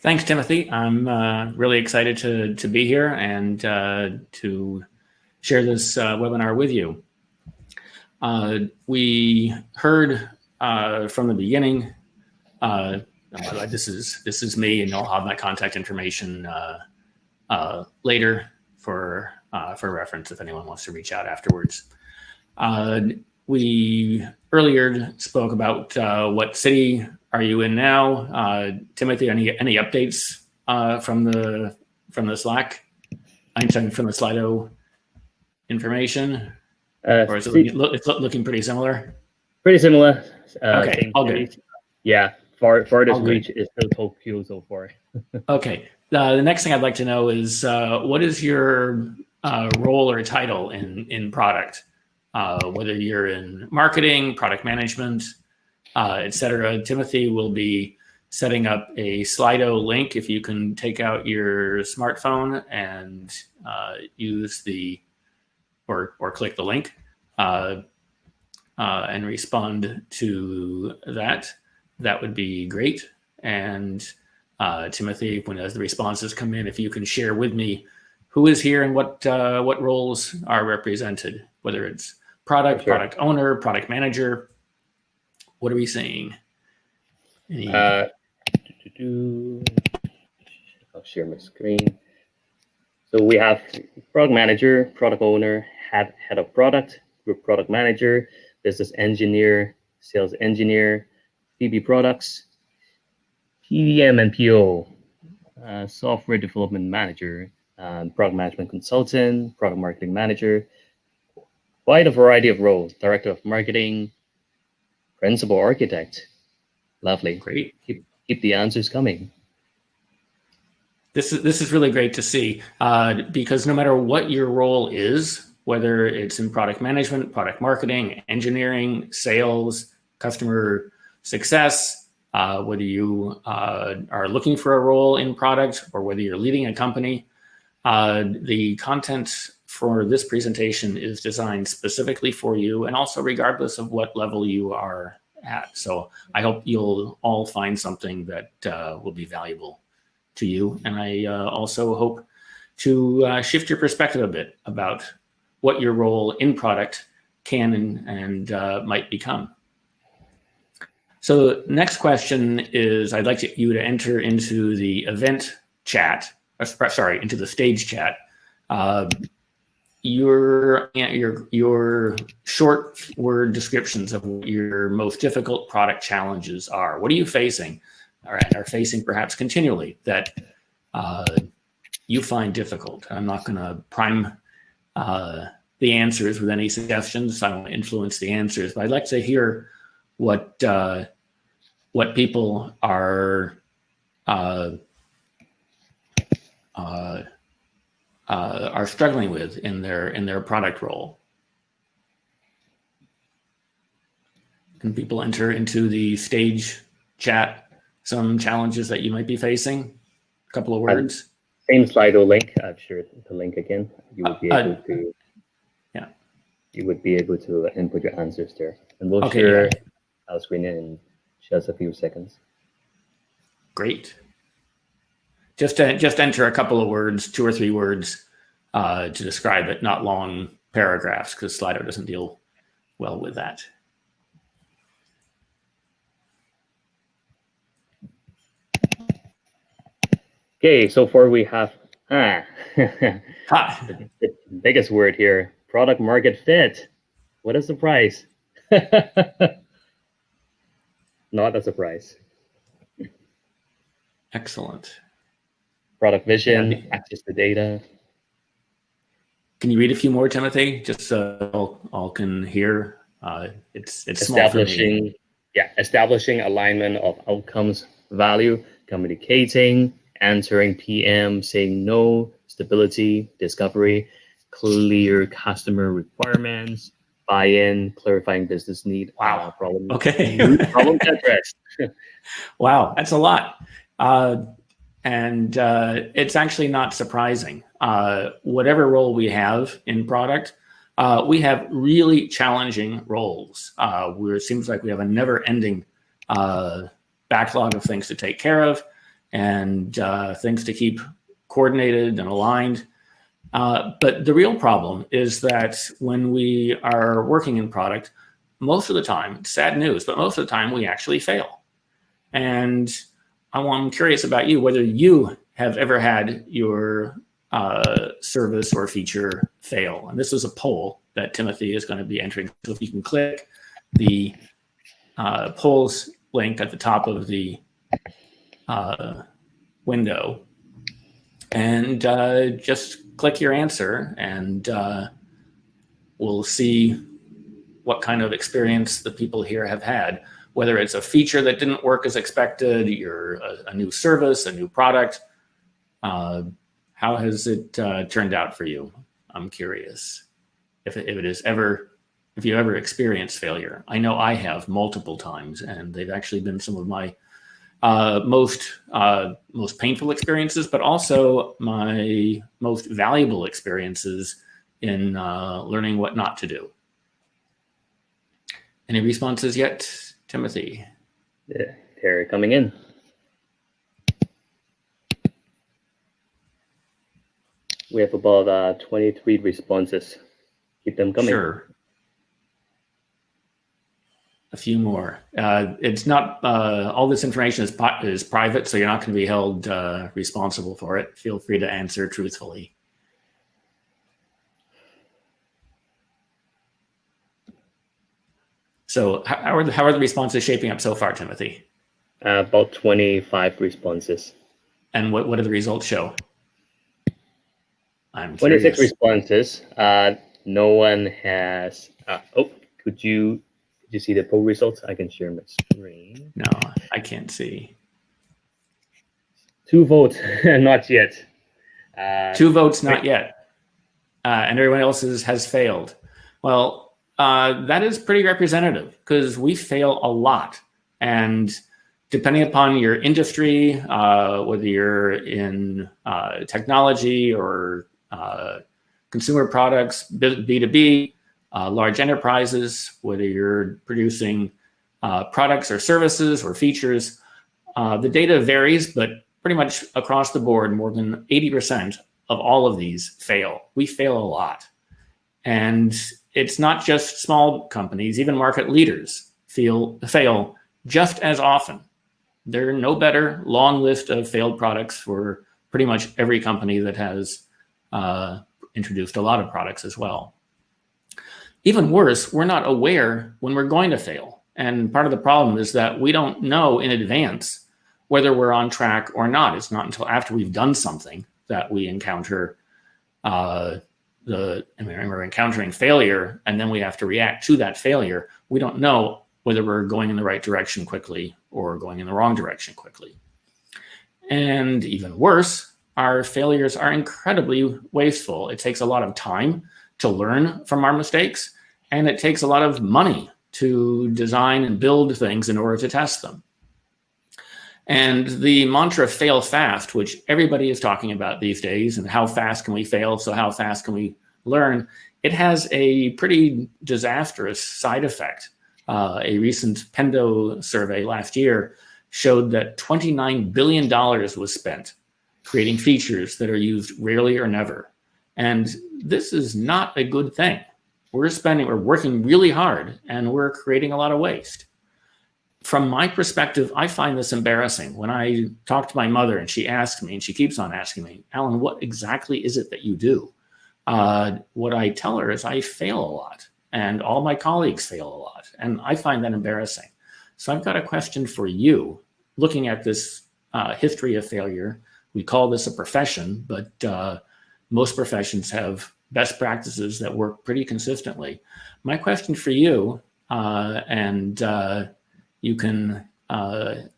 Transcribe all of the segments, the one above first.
Thanks, Timothy. I'm really excited to be here and to share this webinar with you. We heard from the beginning. This is me, and I'll have my contact information later for reference if anyone wants to reach out afterwards. We earlier spoke about what city are you in now, Timothy? Any updates from the Slack? I'm sorry, from the Slido information, or is it's looking pretty similar? Pretty similar. Okay, all good. Yeah, farthest reach is still Tokyo so far. Okay. The next thing I'd like to know is what is your role or title in product? Whether you're in marketing, product management, etc. Timothy will be setting up a Slido link. If you can take out your smartphone and use the or click the link and respond to that would be great. And Timothy, as the responses come in, if you can share with me who is here and what roles are represented, whether it's product, product owner, product manager. What are we seeing? I'll share my screen. So we have product manager, product owner, head of product, group product manager, business engineer, sales engineer, PB products, PDM and PO, software development manager, product management consultant, product marketing manager, quite a variety of roles, director of marketing, principal architect. Lovely. Great. Keep the answers coming. This is really great to see because no matter what your role is, whether it's in product management, product marketing, engineering, sales, customer success, whether you are looking for a role in product or whether you're leading a company, the content for this presentation is designed specifically for you and also regardless of what level you are at. So I hope you'll all find something that will be valuable to you. And I also hope to shift your perspective a bit about what your role in product can and might become. So next question is, I'd like you to enter into the event chat, into the stage chat, your short word descriptions of what your most difficult product challenges are. What are you facing, or are facing perhaps continually that you find difficult? I'm not going to prime the answers with any suggestions. I don't want to influence the answers, but I'd like to hear what people are struggling with in their product role. Can people enter into the stage chat some challenges that you might be facing? A couple of words. Same Slido link. I've shared the link again. You would be able to. Yeah. You would be able to input your answers there, and we'll share our screen in just a few seconds. Great. Just enter a couple of words, 2 or 3 words to describe it, not long paragraphs, because Slido doesn't deal well with that. Okay, so far we have the biggest word here, product market fit. What a surprise. Not a surprise. Excellent. Product vision, access to data. Can you read a few more, Timothy? Just so all can hear. It's small for me. Establishing alignment of outcomes, value, communicating, answering PM, saying no, stability, discovery, clear customer requirements, buy-in, clarifying business need. Wow. Problem. Okay. Problem addressed. Wow, that's a lot. And it's actually not surprising. Whatever role we have in product, we have really challenging roles where it seems like we have a never-ending backlog of things to take care of. and things to keep coordinated and aligned. But the real problem is that when we are working in product, most of the time, sad news, but most of the time we actually fail. And I'm curious about you, whether you have ever had your service or feature fail. And this is a poll that Timothy is going to be entering. So if you can click the polls link at the top of the window and just click your answer, and we'll see what kind of experience the people here have had, whether it's a feature that didn't work as expected, you're a new service, a new product. How has it turned out for you? I'm curious if you ever experienced failure. I know I have multiple times, and they've actually been some of my most painful experiences, but also my most valuable experiences in learning what not to do. Any responses yet, Timothy? Yeah, they're coming in. We have about 23 responses. Keep them coming. Sure. A few more. It's not all this information is private, so you're not going to be held responsible for it. Feel free to answer truthfully. So how are the responses shaping up so far, Timothy? About 25 responses. And what do the results show? I'm 26 curious. responses. No one has. Could you see the poll results? I can share my screen. No, I can't see. 2 votes, not yet. 2 votes, not yet. And everyone else has failed. Well, that is pretty representative, because we fail a lot. And depending upon your industry, whether you're in technology or consumer products, B2B, large enterprises, whether you're producing products or services or features, the data varies, but pretty much across the board, more than 80% of all of these fail. We fail a lot. And it's not just small companies, even market leaders fail just as often. There are no better long list of failed products for pretty much every company that has introduced a lot of products as well. Even worse, we're not aware when we're going to fail. And part of the problem is that we don't know in advance whether we're on track or not. It's not until after we've done something that we encounter we're encountering failure, and then we have to react to that failure. We don't know whether we're going in the right direction quickly or going in the wrong direction quickly. And even worse, our failures are incredibly wasteful. It takes a lot of time to learn from our mistakes, and it takes a lot of money to design and build things in order to test them. And the mantra fail fast, which everybody is talking about these days, and how fast can we fail, so how fast can we learn, it has a pretty disastrous side effect. A recent Pendo survey last year showed that $29 billion was spent creating features that are used rarely or never. And this is not a good thing. We're working really hard, and we're creating a lot of waste. From my perspective, I find this embarrassing. When I talk to my mother and she asks me, and she keeps on asking me, Alan, what exactly is it that you do? What I tell her is I fail a lot, and all my colleagues fail a lot, and I find that embarrassing. So I've got a question for you. Looking at this history of failure, we call this a profession, but most professions have best practices that work pretty consistently. My question for you, you can,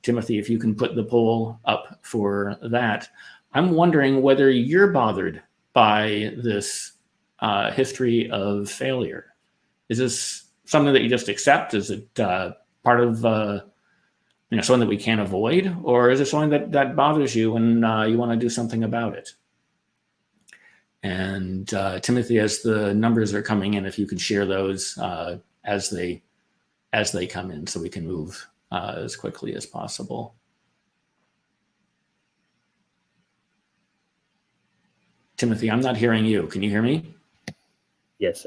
Timothy, if you can put the poll up for that. I'm wondering whether you're bothered by this history of failure. Is this something that you just accept? Is it part of something that we can't avoid? Or is it something that bothers you and you want to do something about it? And Timothy, as the numbers are coming in, if you could share those as they come in, so we can move as quickly as possible. Timothy, I'm not hearing you. Can you hear me? Yes.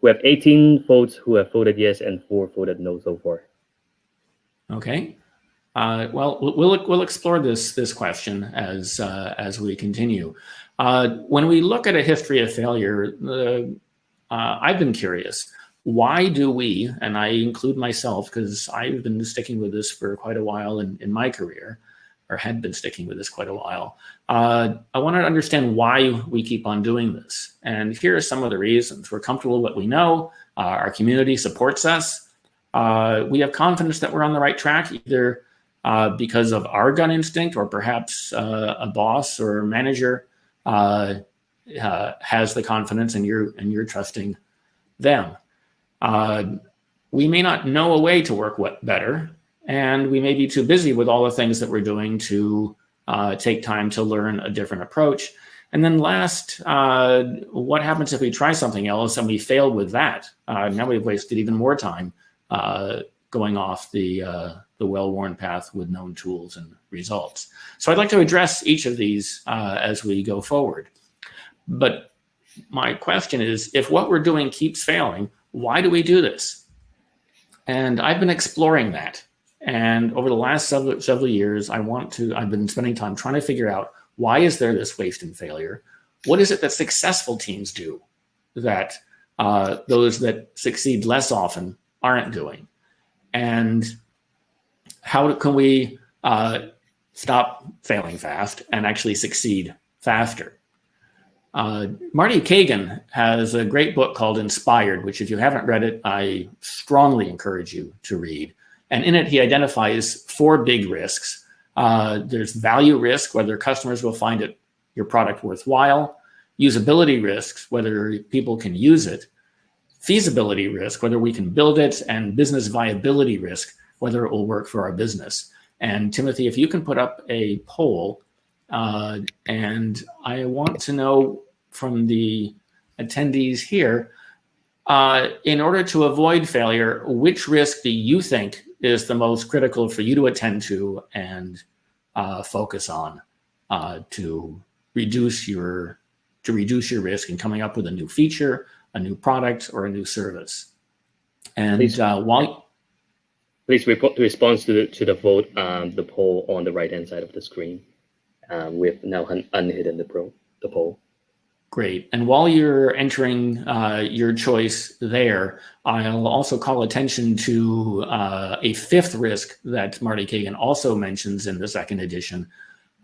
We have 18 votes who have voted yes and 4 voted no so far. Okay. Well, we'll explore this question as we continue. When we look at a history of failure, I've been curious. Why do we, and I include myself because I've been sticking with this for quite a while in my career, or had been sticking with this quite a while. I want to understand why we keep on doing this. And here are some of the reasons. We're comfortable with what we know. Our community supports us. We have confidence that we're on the right track, either because of our gut instinct, or perhaps a boss or manager has the confidence, and you're trusting them. We may not know a way to work better, and we may be too busy with all the things that we're doing to take time to learn a different approach. And then last, what happens if we try something else and we fail with that? Now we've wasted even more time going off the well-worn path with known tools and results. So I'd like to address each of these as we go forward. But my question is, if what we're doing keeps failing, why do we do this? And I've been exploring that. And over the last several years, I've been spending time trying to figure out, why is there this waste and failure? What is it that successful teams do that those that succeed less often aren't doing? And how can we stop failing fast and actually succeed faster? Marty Kagan has a great book called Inspired, which if you haven't read it, I strongly encourage you to read. And in it, he identifies 4 big risks. There's value risk, whether customers will find your product worthwhile; usability risks, whether people can use it; feasibility risk, whether we can build it; and business viability risk, whether it will work for our business. And Timothy, if you can put up a poll, and I want to know from the attendees here, in order to avoid failure, which risk do you think is the most critical for you to attend to and focus on to reduce your risk in coming up with a new feature, a new product, or a new service? And please respond to the vote, the poll on the right-hand side of the screen. We have now unhidden the poll. Great. And while you're entering your choice there, I'll also call attention to a 5th risk that Marty Kagan also mentions in the 2nd edition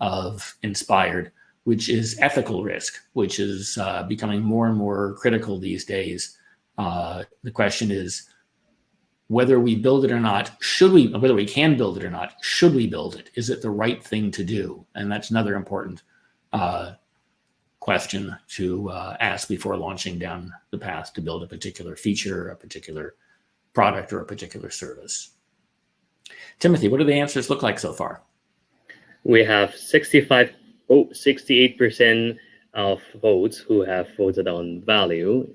of Inspired, which is ethical risk, which is becoming more and more critical these days. The question is whether we build it or not, whether we can build it or not, should we build it? Is it the right thing to do? And that's another important question to ask before launching down the path to build a particular feature, a particular product, or a particular service. Timothy, what do the answers look like so far? We have 68% of votes who have voted on value,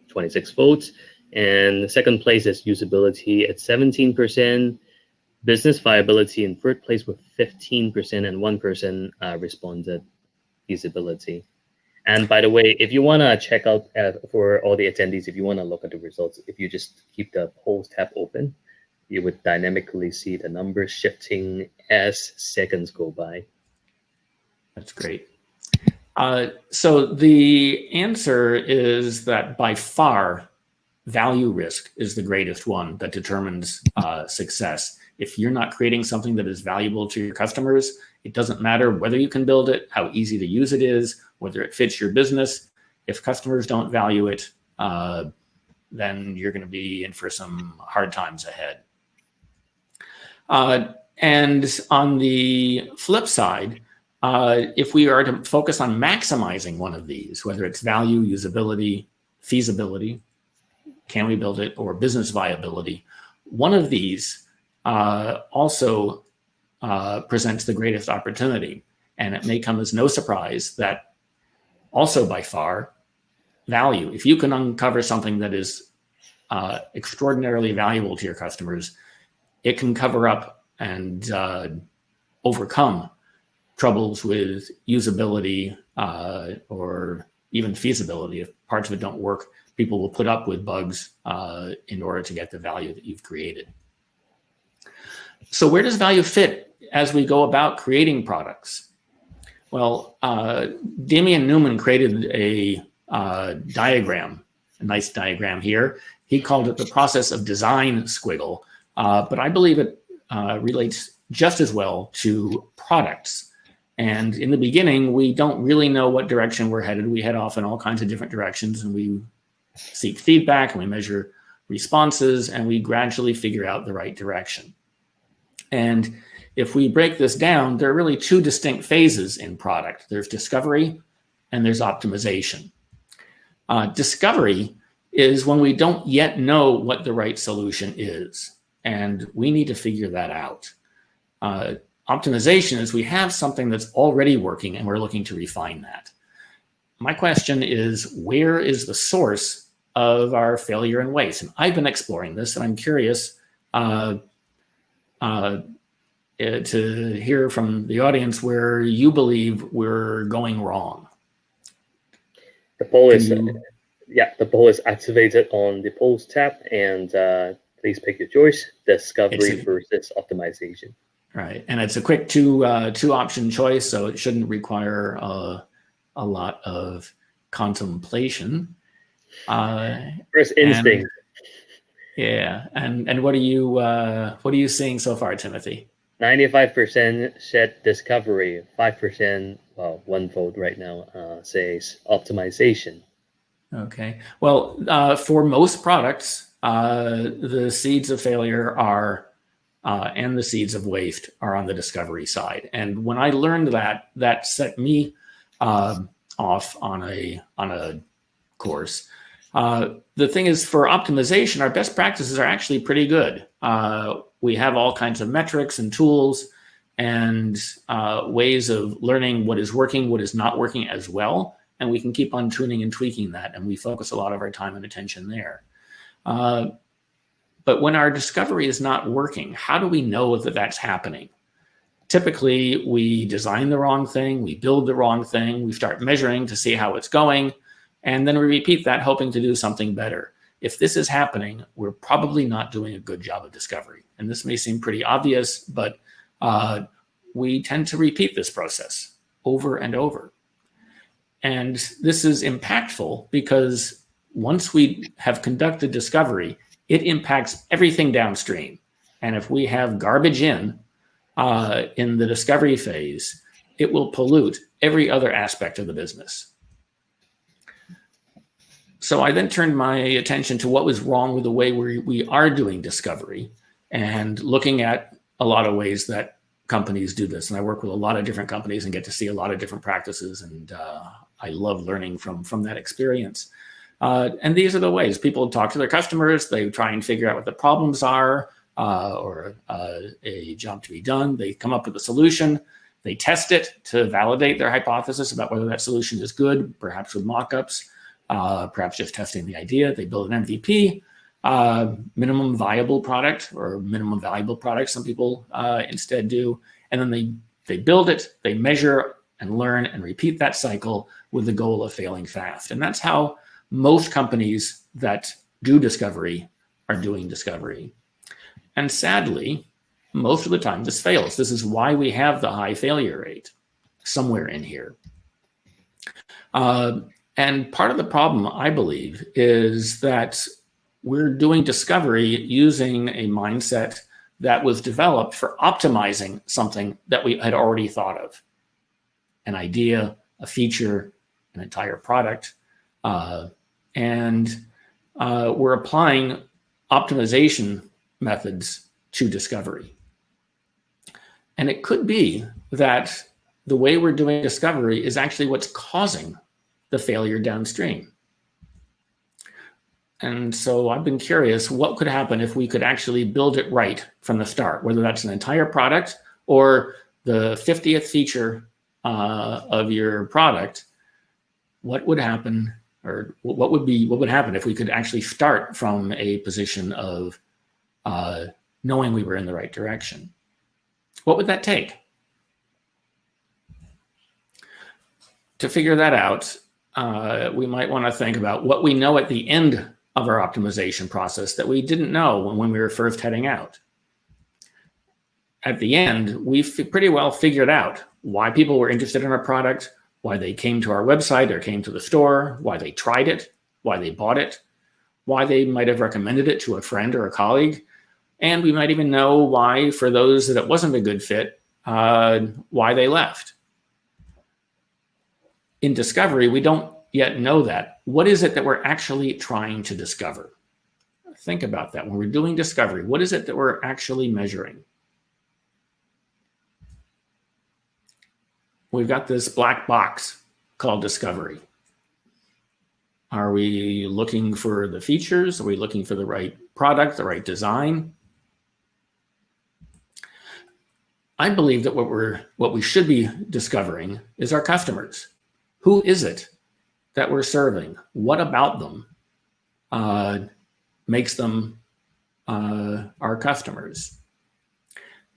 26 votes. And the 2nd place is usability at 17%, business viability in 3rd place with 15%, and 1% responded feasibility. And by the way, if you want to check out for all the attendees, if you want to look at the results, if you just keep the polls tab open, you would dynamically see the numbers shifting as seconds go by. That's great. So the answer is that by far, value risk is the greatest one that determines success. If you're not creating something that is valuable to your customers, it doesn't matter whether you can build it, how easy to use it is, whether it fits your business. If customers don't value it, then you're going to be in for some hard times ahead. And on the flip side, if we are to focus on maximizing one of these, whether it's value, usability, feasibility, can we build it, or business viability, one of these also presents the greatest opportunity. And it may come as no surprise that also by far, value. If you can uncover something that is extraordinarily valuable to your customers, it can cover up and overcome troubles with usability or even feasibility. If parts of it don't work, people will put up with bugs in order to get the value that you've created. So where does value fit as we go about creating products? Well, Damian Newman created a diagram, a nice diagram here. He called it the process of design squiggle, but I believe it relates just as well to products. And in the beginning, we don't really know what direction we're headed. We head off in all kinds of different directions, and we seek feedback, and we measure responses, and we gradually figure out the right direction. And if we break this down, there are really two distinct phases in product. There's discovery and there's optimization. Discovery is when we don't yet know what the right solution is, and we need to figure that out. Optimization is we have something that's already working and we're looking to refine that. My question is, where is the source of our failure and waste? And I've been exploring this, and I'm curious to hear from the audience where you believe we're going wrong. The poll is the poll is activated on the polls tab, and please pick your choice: discovery versus optimization. Right, and it's a quick two option choice, so it shouldn't require a lot of contemplation. First instinct. And what are you seeing so far, Timothy? 95% said discovery. 5%, well, one vote right now says optimization. Okay. Well, for most products, the seeds of failure are and the seeds of waste are on the discovery side. And when I learned that, that set me off on a course. The thing is, for optimization, our best practices are actually pretty good. We have all kinds of metrics and tools and ways of learning what is working, what is not working as well. And we can keep on tuning and tweaking that. And we focus a lot of our time and attention there. But when our discovery is not working, how do we know that that's happening? Typically, we design the wrong thing, we build the wrong thing, we start measuring to see how it's going, and then we repeat that, hoping to do something better. If this is happening, we're probably not doing a good job of discovery. And this may seem pretty obvious, but we tend to repeat this process over and over. And this is impactful because once we have conducted discovery, it impacts everything downstream. And if we have garbage in the discovery phase, it will pollute every other aspect of the business. So I then turned my attention to what was wrong with the way we are doing discovery and looking at a lot of ways that companies do this. And I work with a lot of different companies and get to see a lot of different practices. And I love learning from that experience. And these are the ways people talk to their customers. They try and figure out what the problems are or a job to be done. They come up with a solution. They test it to validate their hypothesis about whether that solution is good, perhaps with mock-ups, perhaps just testing the idea. They build an MVP, minimum viable product or minimum valuable product, some people instead do. And then they build it, they measure and learn and repeat that cycle with the goal of failing fast. And that's how most companies that do discovery are doing discovery. And sadly, most of the time this fails. This is why we have the high failure rate somewhere in here. And part of the problem, I believe, is that we're doing discovery using a mindset that was developed for optimizing something that we had already thought of. An idea, a feature, an entire product. And we're applying optimization methods to discovery. And it could be that the way we're doing discovery is actually what's causing the failure downstream. And so I've been curious what could happen if we could actually build it right from the start, whether that's an entire product or the 50th feature of your product. What would happen, or what would happen if we could actually start from a position of knowing we were in the right direction? What would that take? to figure that out, we might want to think about what we know at the end of our optimization process that we didn't know when we were first heading out. At the end, we pretty well figured out why people were interested in our product, why they came to our website or came to the store, why they tried it, why they bought it, why they might have recommended it to a friend or a colleague. And we might even know why, for those that it wasn't a good fit, why they left. In discovery, we don't yet know that. What is it that we're actually trying to discover? Think about that. When we're doing discovery, what is it that we're actually measuring? We've got this black box called discovery. Are we looking for the features? Are we looking for the right product, the right design? I believe that what we should be discovering is our customers. Who is it that we're serving? What about them makes them our customers?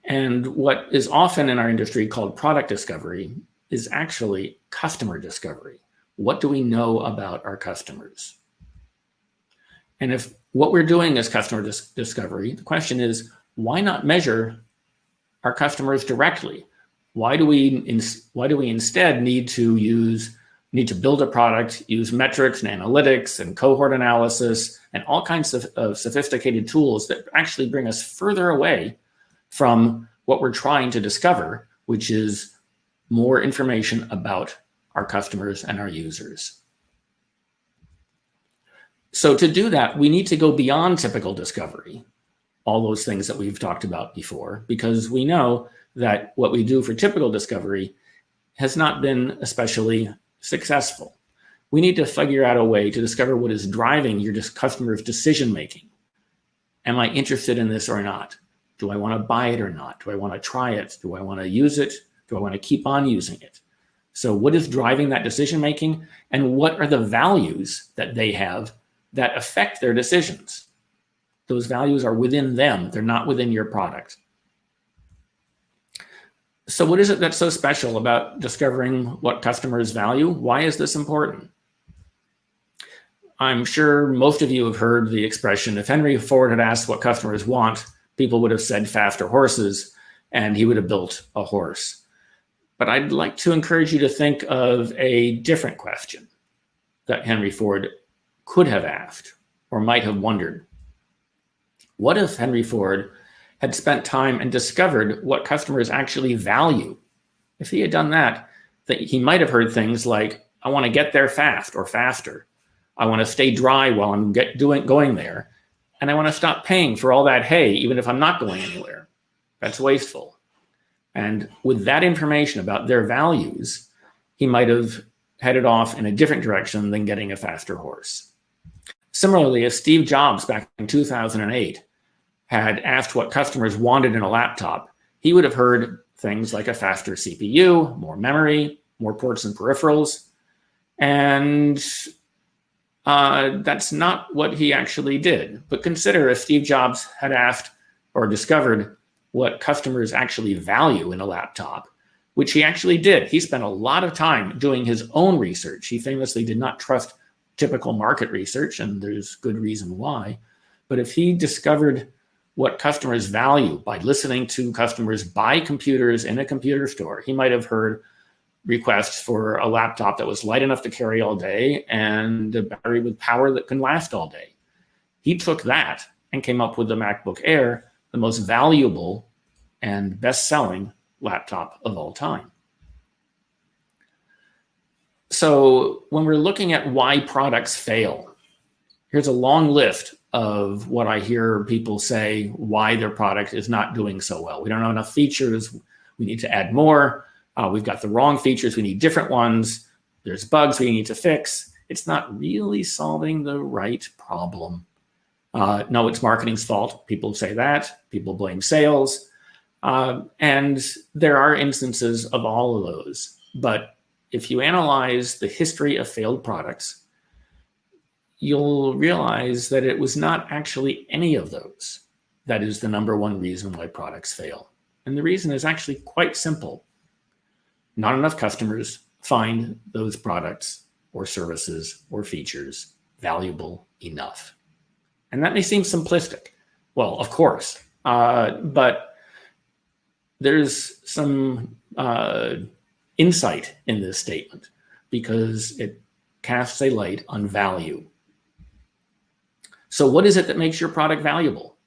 And what is often in our industry called product discovery is actually customer discovery. What do we know about our customers? And if what we're doing is customer discovery, the question is, why not measure our customers directly? Why do we instead need to build a product, use metrics and analytics and cohort analysis and all kinds of sophisticated tools that actually bring us further away from what we're trying to discover, which is more information about our customers and our users? So to do that, we need to go beyond typical discovery, all those things that we've talked about before, because we know that what we do for typical discovery has not been especially successful. We need to figure out a way to discover what is driving your customer's decision-making. Am I interested in this or not? Do I want to buy it or not? Do I want to try it? Do I want to use it? Do I want to keep on using it? So what is driving that decision-making, and what are the values that they have that affect their decisions? Those values are within them. They're not within your product. So what is it that's so special about discovering what customers value? Why is this important? I'm sure most of you have heard the expression, if Henry Ford had asked what customers want, people would have said faster horses, and he would have built a horse. But I'd like to encourage you to think of a different question that Henry Ford could have asked or might have wondered. What if Henry Ford had spent time and discovered what customers actually value? If he had done that, he might have heard things like, I want to get there fast or faster. I want to stay dry while I'm going there. And I want to stop paying for all that hay, even if I'm not going anywhere. That's wasteful. And with that information about their values, he might have headed off in a different direction than getting a faster horse. Similarly, if Steve Jobs back in 2008 had asked what customers wanted in a laptop, he would have heard things like a faster CPU, more memory, more ports and peripherals. And that's not what he actually did. But consider if Steve Jobs had asked or discovered what customers actually value in a laptop, which he actually did. He spent a lot of time doing his own research. He famously did not trust typical market research, and there's good reason why. But if he discovered what customers value by listening to customers buy computers in a computer store, he might have heard requests for a laptop that was light enough to carry all day and a battery with power that can last all day. He took that and came up with the MacBook Air, the most valuable and best-selling laptop of all time. So when we're looking at why products fail, here's a long list of what I hear people say why their product is not doing so well. We don't have enough features. We need to add more. We've got the wrong features. We need different ones. There's bugs we need to fix. It's not really solving the right problem. No, it's marketing's fault. People say that. People blame sales. And there are instances of all of those. But if you analyze the history of failed products, you'll realize that it was not actually any of those that is the number one reason why products fail. And the reason is actually quite simple. Not enough customers find those products or services or features valuable enough. And that may seem simplistic. Well, of course, but there's some insight in this statement because it casts a light on value. So what is it that makes your product valuable?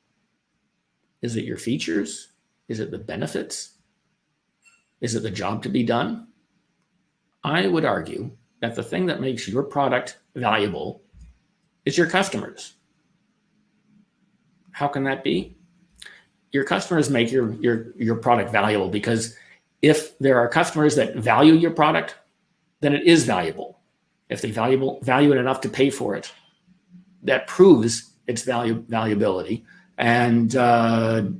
Is it your features? Is it the benefits? Is it the job to be done? I would argue that the thing that makes your product valuable is your customers. How can that be? Your customers make your product valuable because if there are customers that value your product, then it is valuable. If they value it enough to pay for it, that proves its valuability. And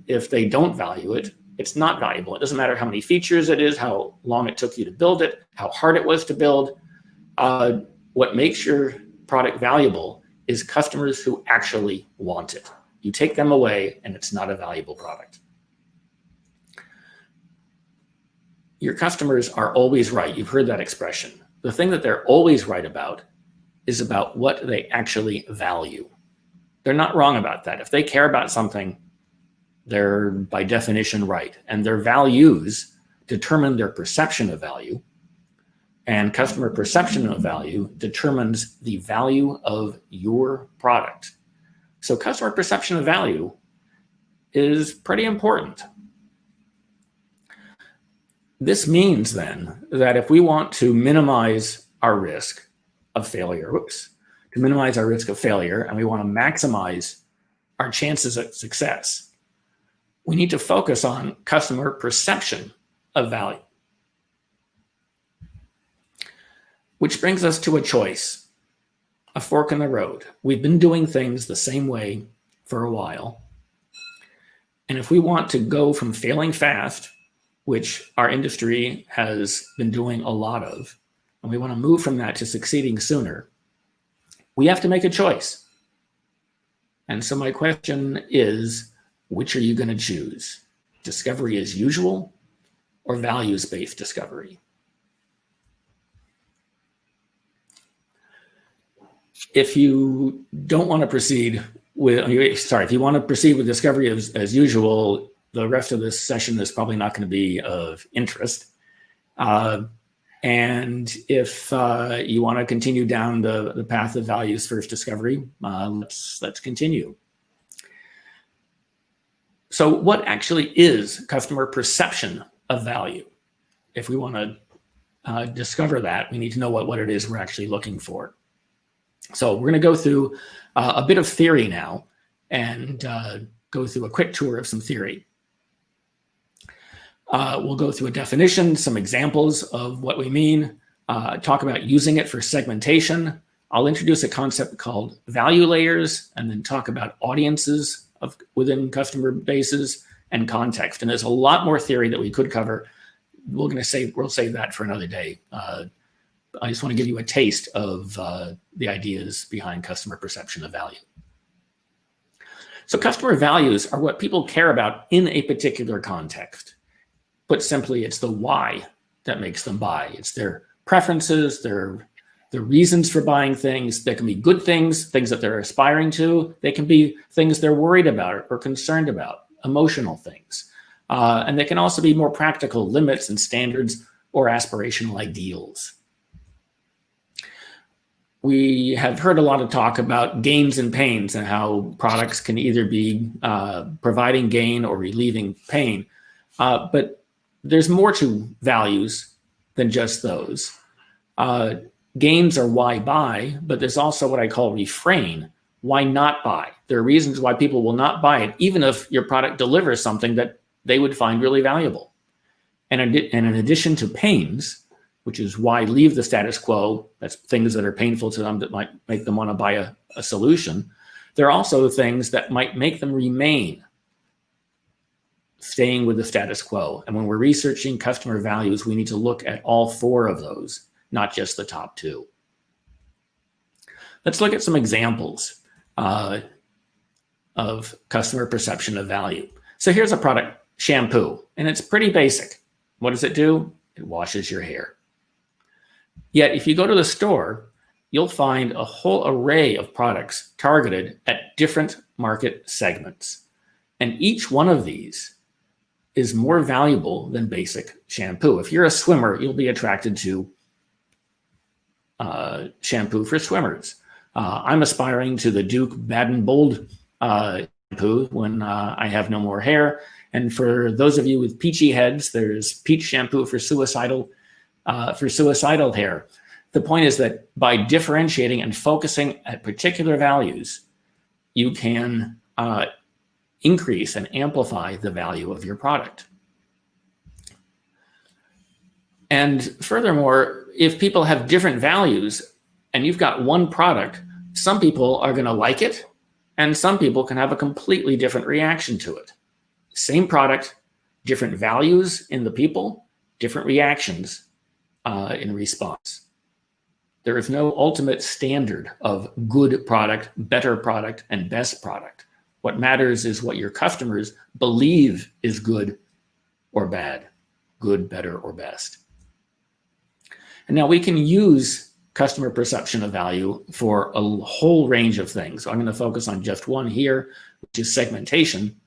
if they don't value it, it's not valuable. It doesn't matter how many features it is, how long it took you to build it, how hard it was to build. What makes your product valuable is customers who actually want it. You take them away and it's not a valuable product. Your customers are always right. You've heard that expression. The thing that they're always right about is about what they actually value. They're not wrong about that. If they care about something, they're by definition right. And their values determine their perception of value. And customer perception of value determines the value of your product. So customer perception of value is pretty important. This means then that if we want to minimize our risk of failure, and we want to maximize our chances of success, we need to focus on customer perception of value. Which brings us to a choice, a fork in the road. We've been doing things the same way for a while. And if we want to go from failing fast, which our industry has been doing a lot of, and we want to move from that to succeeding sooner, we have to make a choice. And so my question is, which are you going to choose? Discovery as usual or values-based discovery? If you don't want to proceed with, if you want to proceed with discovery as usual, the rest of this session is probably not going to be of interest. And if you want to continue down the path of values first discovery, let's continue. So what actually is customer perception of value? If we want to discover that, we need to know what it is we're actually looking for. So we're going to go through a bit of theory now and go through a quick tour of some theory. We'll go through a definition, some examples of what we mean, talk about using it for segmentation. I'll introduce a concept called value layers and then talk about audiences within customer bases and context. And there's a lot more theory that we could cover. We'll save that for another day. I just want to give you a taste of the ideas behind customer perception of value. So customer values are what people care about in a particular context. Put simply, it's the why that makes them buy. It's their preferences, their reasons for buying things. There can be good things that they're aspiring to. They can be things they're worried about or concerned about, emotional things. And they can also be more practical limits and standards or aspirational ideals. We have heard a lot of talk about gains and pains and how products can either be providing gain or relieving pain. But there's more to values than just those. Gains are why buy, but there's also what I call refrain, why not buy. There are reasons why people will not buy it, even if your product delivers something that they would find really valuable. And in addition to pains, which is why leave the status quo, that's things that are painful to them that might make them want to buy a solution. There are also things that might make them remain staying with the status quo. And when we're researching customer values, we need to look at all four of those, not just the top two. Let's look at some examples of customer perception of value. So here's a product, shampoo, and it's pretty basic. What does it do? It washes your hair. Yet if you go to the store, you'll find a whole array of products targeted at different market segments. And each one of these is more valuable than basic shampoo. If you're a swimmer, you'll be attracted to shampoo for swimmers. I'm aspiring to the Duke Bad and Bold shampoo when I have no more hair. And for those of you with peachy heads, there's peach shampoo for suicidal hair. The point is that by differentiating and focusing at particular values, you can increase and amplify the value of your product. And furthermore, if people have different values and you've got one product, some people are going to like it and some people can have a completely different reaction to it. Same product, different values in the people, different reactions in response. There is no ultimate standard of good product, better product, and best product. What matters is what your customers believe is good or bad, good, better, or best. And now we can use customer perception of value for a whole range of things. So I'm going to focus on just one here, which is segmentation.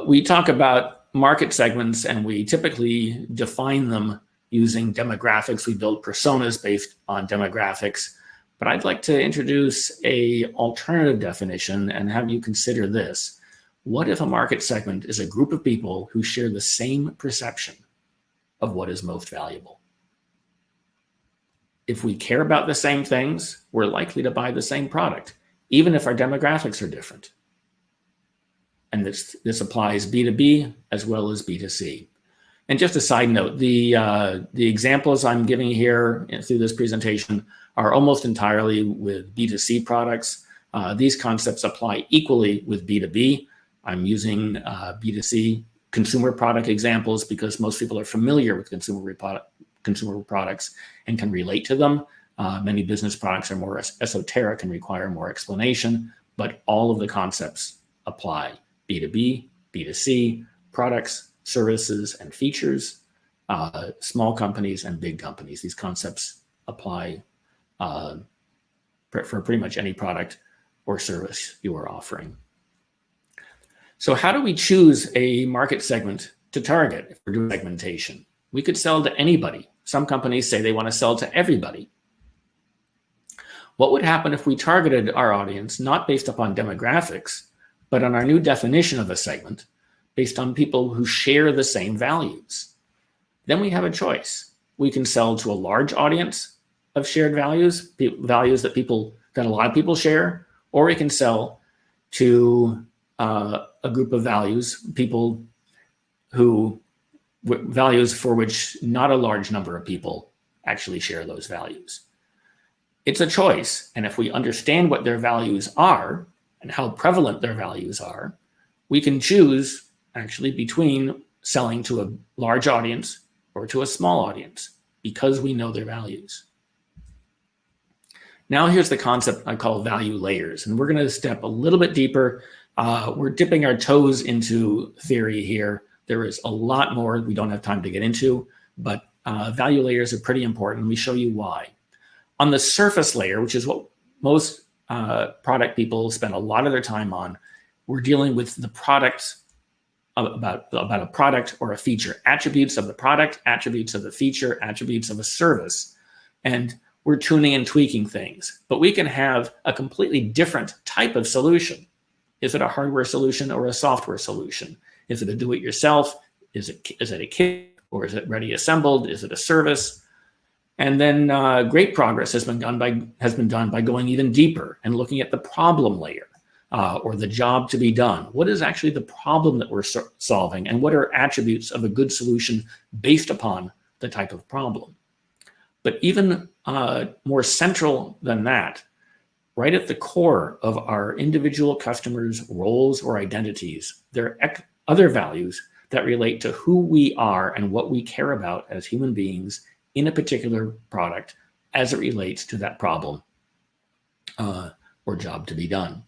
We talk about market segments and we typically define them using demographics. We build personas based on demographics. But I'd like to introduce an alternative definition and have you consider this. What if a market segment is a group of people who share the same perception of what is most valuable? If we care about the same things, we're likely to buy the same product, even if our demographics are different. And this applies B2B as well as B2C. And just a side note, the examples I'm giving here through this presentation are almost entirely with B2C products. These concepts apply equally with B2B. I'm using B2C consumer product examples because most people are familiar with consumer products and can relate to them. Many business products are more esoteric and require more explanation, but all of the concepts apply. B2B, B2C, products, services, and features, small companies and big companies. These concepts apply for pretty much any product or service you are offering. So how do we choose a market segment to target if we're doing segmentation? We could sell to anybody. Some companies say they want to sell to everybody. What would happen if we targeted our audience not based upon demographics, but on our new definition of a segment based on people who share the same values? Then we have a choice. We can sell to a large audience of shared values, values that a lot of people share, or we can sell to a group of values, values for which not a large number of people actually share those values. It's a choice, and if we understand what their values are and how prevalent their values are, we can choose actually between selling to a large audience or to a small audience because we know their values. Now here's the concept I call value layers, and we're going to step a little bit deeper. We're dipping our toes into theory here. There is a lot more we don't have time to get into, but value layers are pretty important. Let me show you why. On the surface layer, which is what most product people spend a lot of their time on, we're dealing with the product, about a product or a feature, attributes of the product, attributes of the feature, attributes of a service. And we're tuning and tweaking things, but we can have a completely different type of solution. Is it a hardware solution or a software solution? Is it a do-it-yourself? Is it a kit, or is it ready assembled? Is it a service? And then great progress has been done by going even deeper and looking at the problem layer or the job to be done. What is actually the problem that we're solving, and what are attributes of a good solution based upon the type of problem? But even more central than that, right at the core of our individual customers' roles or identities, there are other values that relate to who we are and what we care about as human beings in a particular product as it relates to that problem or job to be done.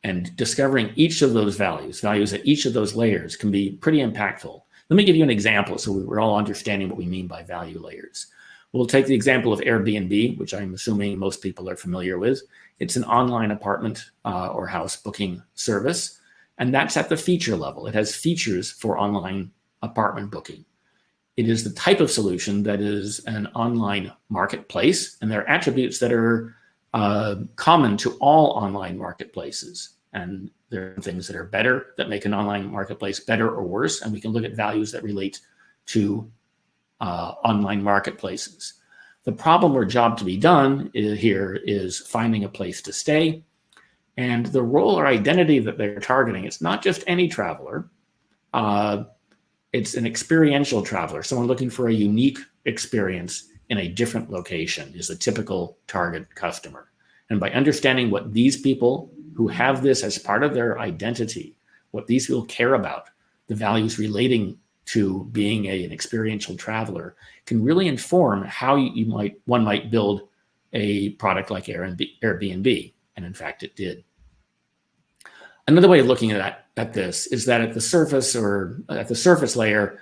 And discovering each of those values at each of those layers can be pretty impactful. Let me give you an example so we're all understanding what we mean by value layers. We'll take the example of Airbnb, which I'm assuming most people are familiar with. It's an online apartment or house booking service, and that's at the feature level. It has features for online apartment booking. It is the type of solution that is an online marketplace, and there are attributes that are common to all online marketplaces. And there are things that are better, that make an online marketplace better or worse, and we can look at values that relate to online marketplaces. The problem or job to be done here is finding a place to stay. And the role or identity that they're targeting, it's not just any traveler. It's an experiential traveler, someone looking for a unique experience in a different location is a typical target customer. And by understanding what these people who have this as part of their identity, what these people care about, the values relating to being an experiential traveler, can really inform how one might build a product like Airbnb. And in fact, it did. Another way of looking at this is that at the surface or at the surface layer,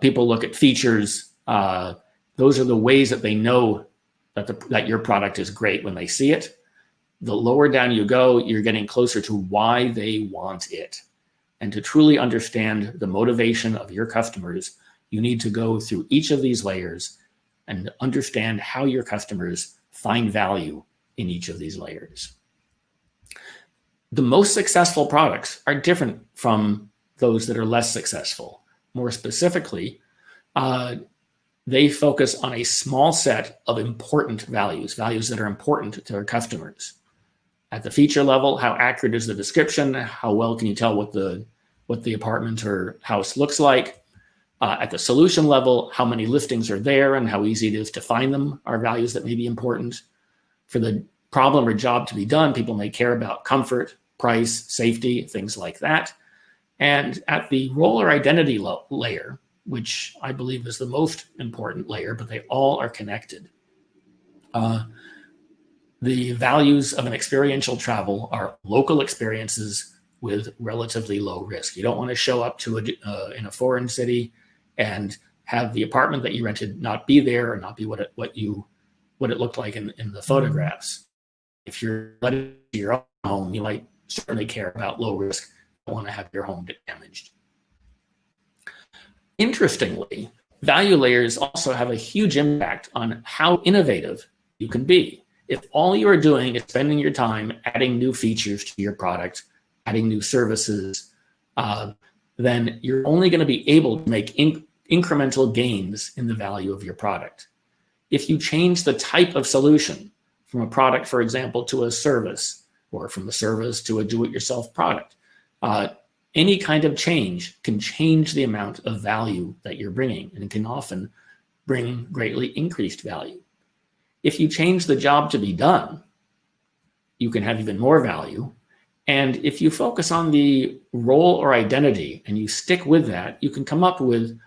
people look at features. Those are the ways that they know that your product is great when they see it. The lower down you go, you're getting closer to why they want it. And to truly understand the motivation of your customers, you need to go through each of these layers and understand how your customers find value in each of these layers. The most successful products are different from those that are less successful. More specifically, they focus on a small set of important values that are important to their customers. At the feature level, how accurate is the description? How well can you tell what the apartment or house looks like? At the solution level, how many listings are there and how easy it is to find them are values that may be important. For the problem or job to be done, people may care about comfort, price, safety, things like that. And at the role or identity layer, which I believe is the most important layer, but they all are connected. The values of an experiential travel are local experiences with relatively low risk. You don't want to show up to in a foreign city and have the apartment that you rented not be there or not be what it looked like in the photographs. If you're letting your own home, you might certainly care about low risk. You don't want to have your home damaged. Interestingly, value layers also have a huge impact on how innovative you can be. If all you are doing is spending your time adding new features to your product, adding new services, then you're only going to be able to make incremental gains in the value of your product. If you change the type of solution from a product, for example, to a service, or from a service to a do-it-yourself product, any kind of change can change the amount of value that you're bringing, and it can often bring greatly increased value. If you change the job to be done, you can have even more value. And if you focus on the role or identity and you stick with that, you can come up with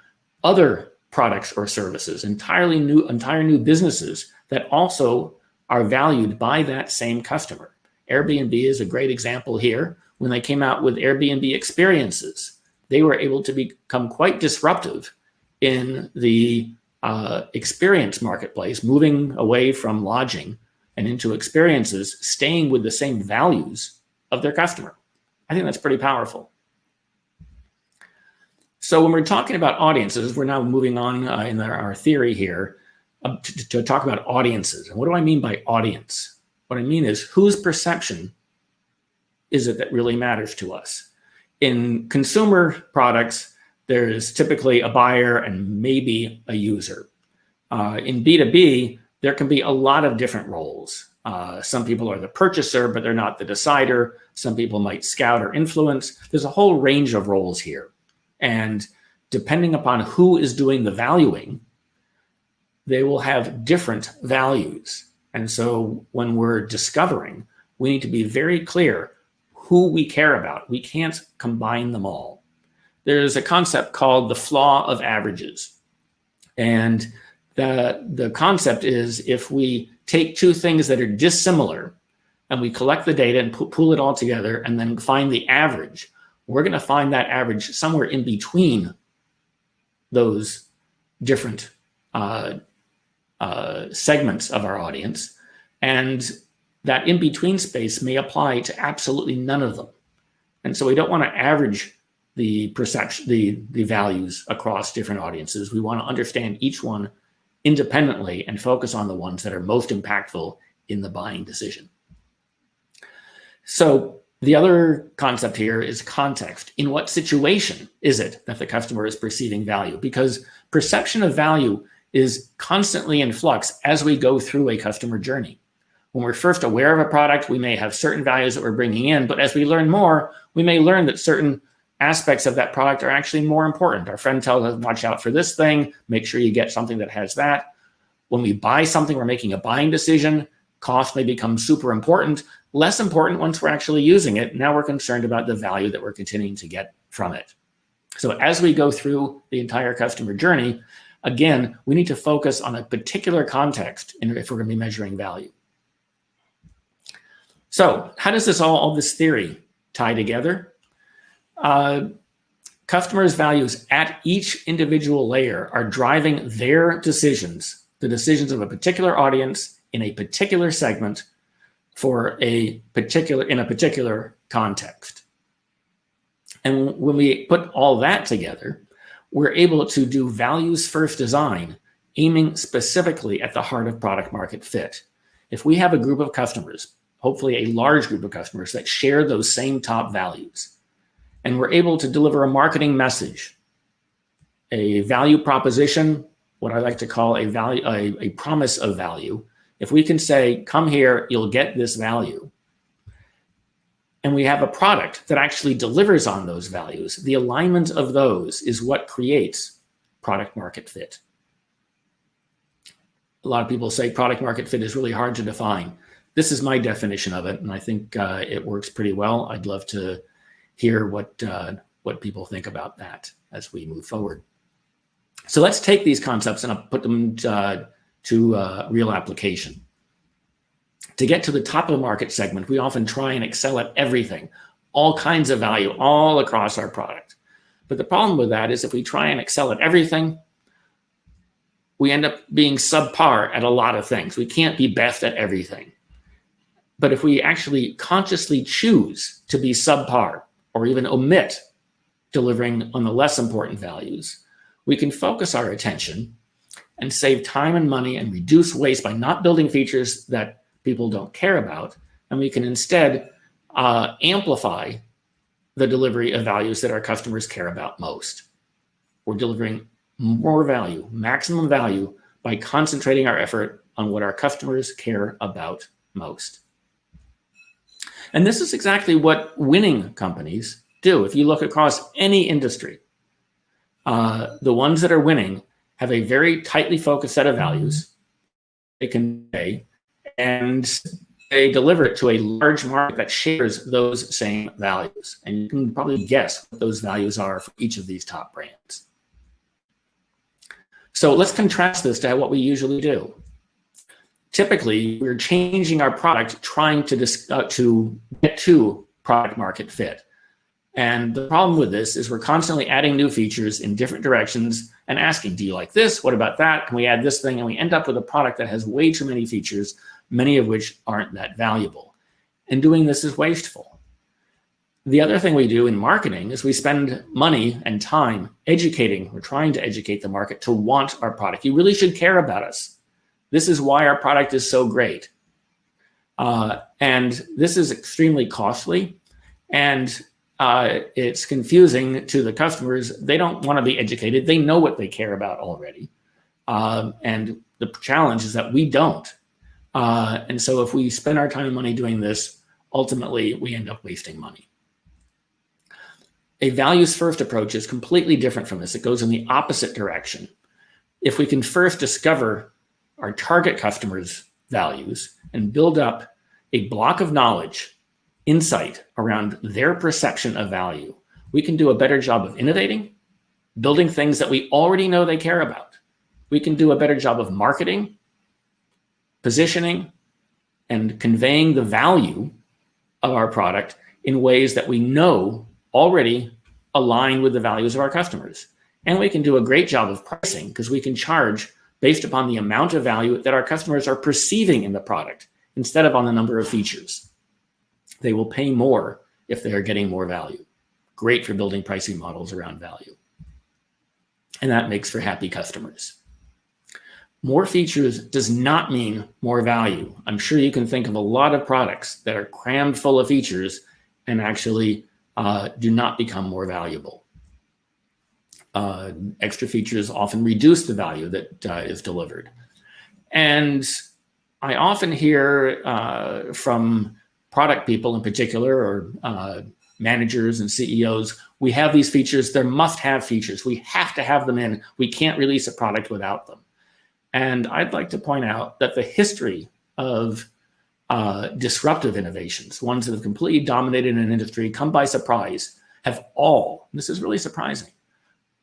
other products or services, entire new businesses that also are valued by that same customer. Airbnb is a great example here. When they came out with Airbnb experiences, they were able to become quite disruptive in the experience marketplace, moving away from lodging and into experiences, staying with the same values of their customer. I think that's pretty powerful. So when we're talking about audiences, we're now moving on in our theory here to talk about audiences. And what do I mean by audience? What I mean is, whose perception is it that really matters to us? In consumer products, there's typically a buyer and maybe a user. In B2B, there can be a lot of different roles. Some people are the purchaser, but they're not the decider. Some people might scout or influence. There's a whole range of roles here. And depending upon who is doing the valuing, they will have different values. And so when we're discovering, we need to be very clear who we care about. We can't combine them all. There's a concept called the flaw of averages. And the concept is, if we take two things that are dissimilar and we collect the data and pool it all together and then find the average, we're going to find that average somewhere in between those different segments of our audience, and that in-between space may apply to absolutely none of them. And so we don't want to average the perception, the values across different audiences. We want to understand each one independently and focus on the ones that are most impactful in the buying decision. So the other concept here is context. In what situation is it that the customer is perceiving value? Because perception of value is constantly in flux as we go through a customer journey. When we're first aware of a product, we may have certain values that we're bringing in, but as we learn more, we may learn that certain aspects of that product are actually more important. Our friend tells us, watch out for this thing, make sure you get something that has that. When we buy something, we're making a buying decision. Cost may become super important, less important once we're actually using it. Now we're concerned about the value that we're continuing to get from it. So as we go through the entire customer journey, again, we need to focus on a particular context if we're going to be measuring value. So how does all this theory tie together? Customers' values at each individual layer are driving their decisions, the decisions of a particular audience in a particular segment in a particular context. And when we put all that together, we're able to do values-first design, aiming specifically at the heart of product market fit. If we have a group of customers, hopefully a large group of customers that share those same top values, and we're able to deliver a marketing message, a value proposition, what I like to call a promise of value. If we can say, come here, you'll get this value, and we have a product that actually delivers on those values, the alignment of those is what creates product market fit. A lot of people say product market fit is really hard to define. This is my definition of it, and I think it works pretty well. I'd love to hear what people think about that as we move forward. So let's take these concepts and put them to real application. To get to the top of the market segment, we often try and excel at everything, all kinds of value, all across our product. But the problem with that is if we try and excel at everything, we end up being subpar at a lot of things. We can't be best at everything. But if we actually consciously choose to be subpar or even omit delivering on the less important values, we can focus our attention and save time and money and reduce waste by not building features that people don't care about. And we can instead amplify the delivery of values that our customers care about most. We're delivering more value, maximum value, by concentrating our effort on what our customers care about most. And this is exactly what winning companies do. If you look across any industry, the ones that are winning have a very tightly focused set of values they can pay, and they deliver it to a large market that shares those same values. And you can probably guess what those values are for each of these top brands. So let's contrast this to what we usually do. Typically, we're changing our product, trying to get to product market fit. And the problem with this is we're constantly adding new features in different directions and asking, do you like this? What about that? Can we add this thing? And we end up with a product that has way too many features, many of which aren't that valuable. And doing this is wasteful. The other thing we do in marketing is we spend money and time educating. We're trying to educate the market to want our product. You really should care about us. This is why our product is so great. And this is extremely costly. And it's confusing to the customers. They don't want to be educated. They know what they care about already. And the challenge is that we don't. And so if we spend our time and money doing this, ultimately we end up wasting money. A values-first approach is completely different from this. It goes in the opposite direction. If we can first discover our target customers' values and build up a block of knowledge, insight around their perception of value, we can do a better job of innovating, building things that we already know they care about. We can do a better job of marketing, positioning, and conveying the value of our product in ways that we know already align with the values of our customers. And we can do a great job of pricing because we can charge based upon the amount of value that our customers are perceiving in the product instead of on the number of features. They will pay more if they are getting more value. Great for building pricing models around value. And that makes for happy customers. More features does not mean more value. I'm sure you can think of a lot of products that are crammed full of features and actually do not become more valuable. Extra features often reduce the value that is delivered. And I often hear from product people in particular, or managers and CEOs, we have these features, they're must-have features. We have to have them in. We can't release a product without them. And I'd like to point out that the history of disruptive innovations, ones that have completely dominated an industry, come by surprise, have all, this is really surprising,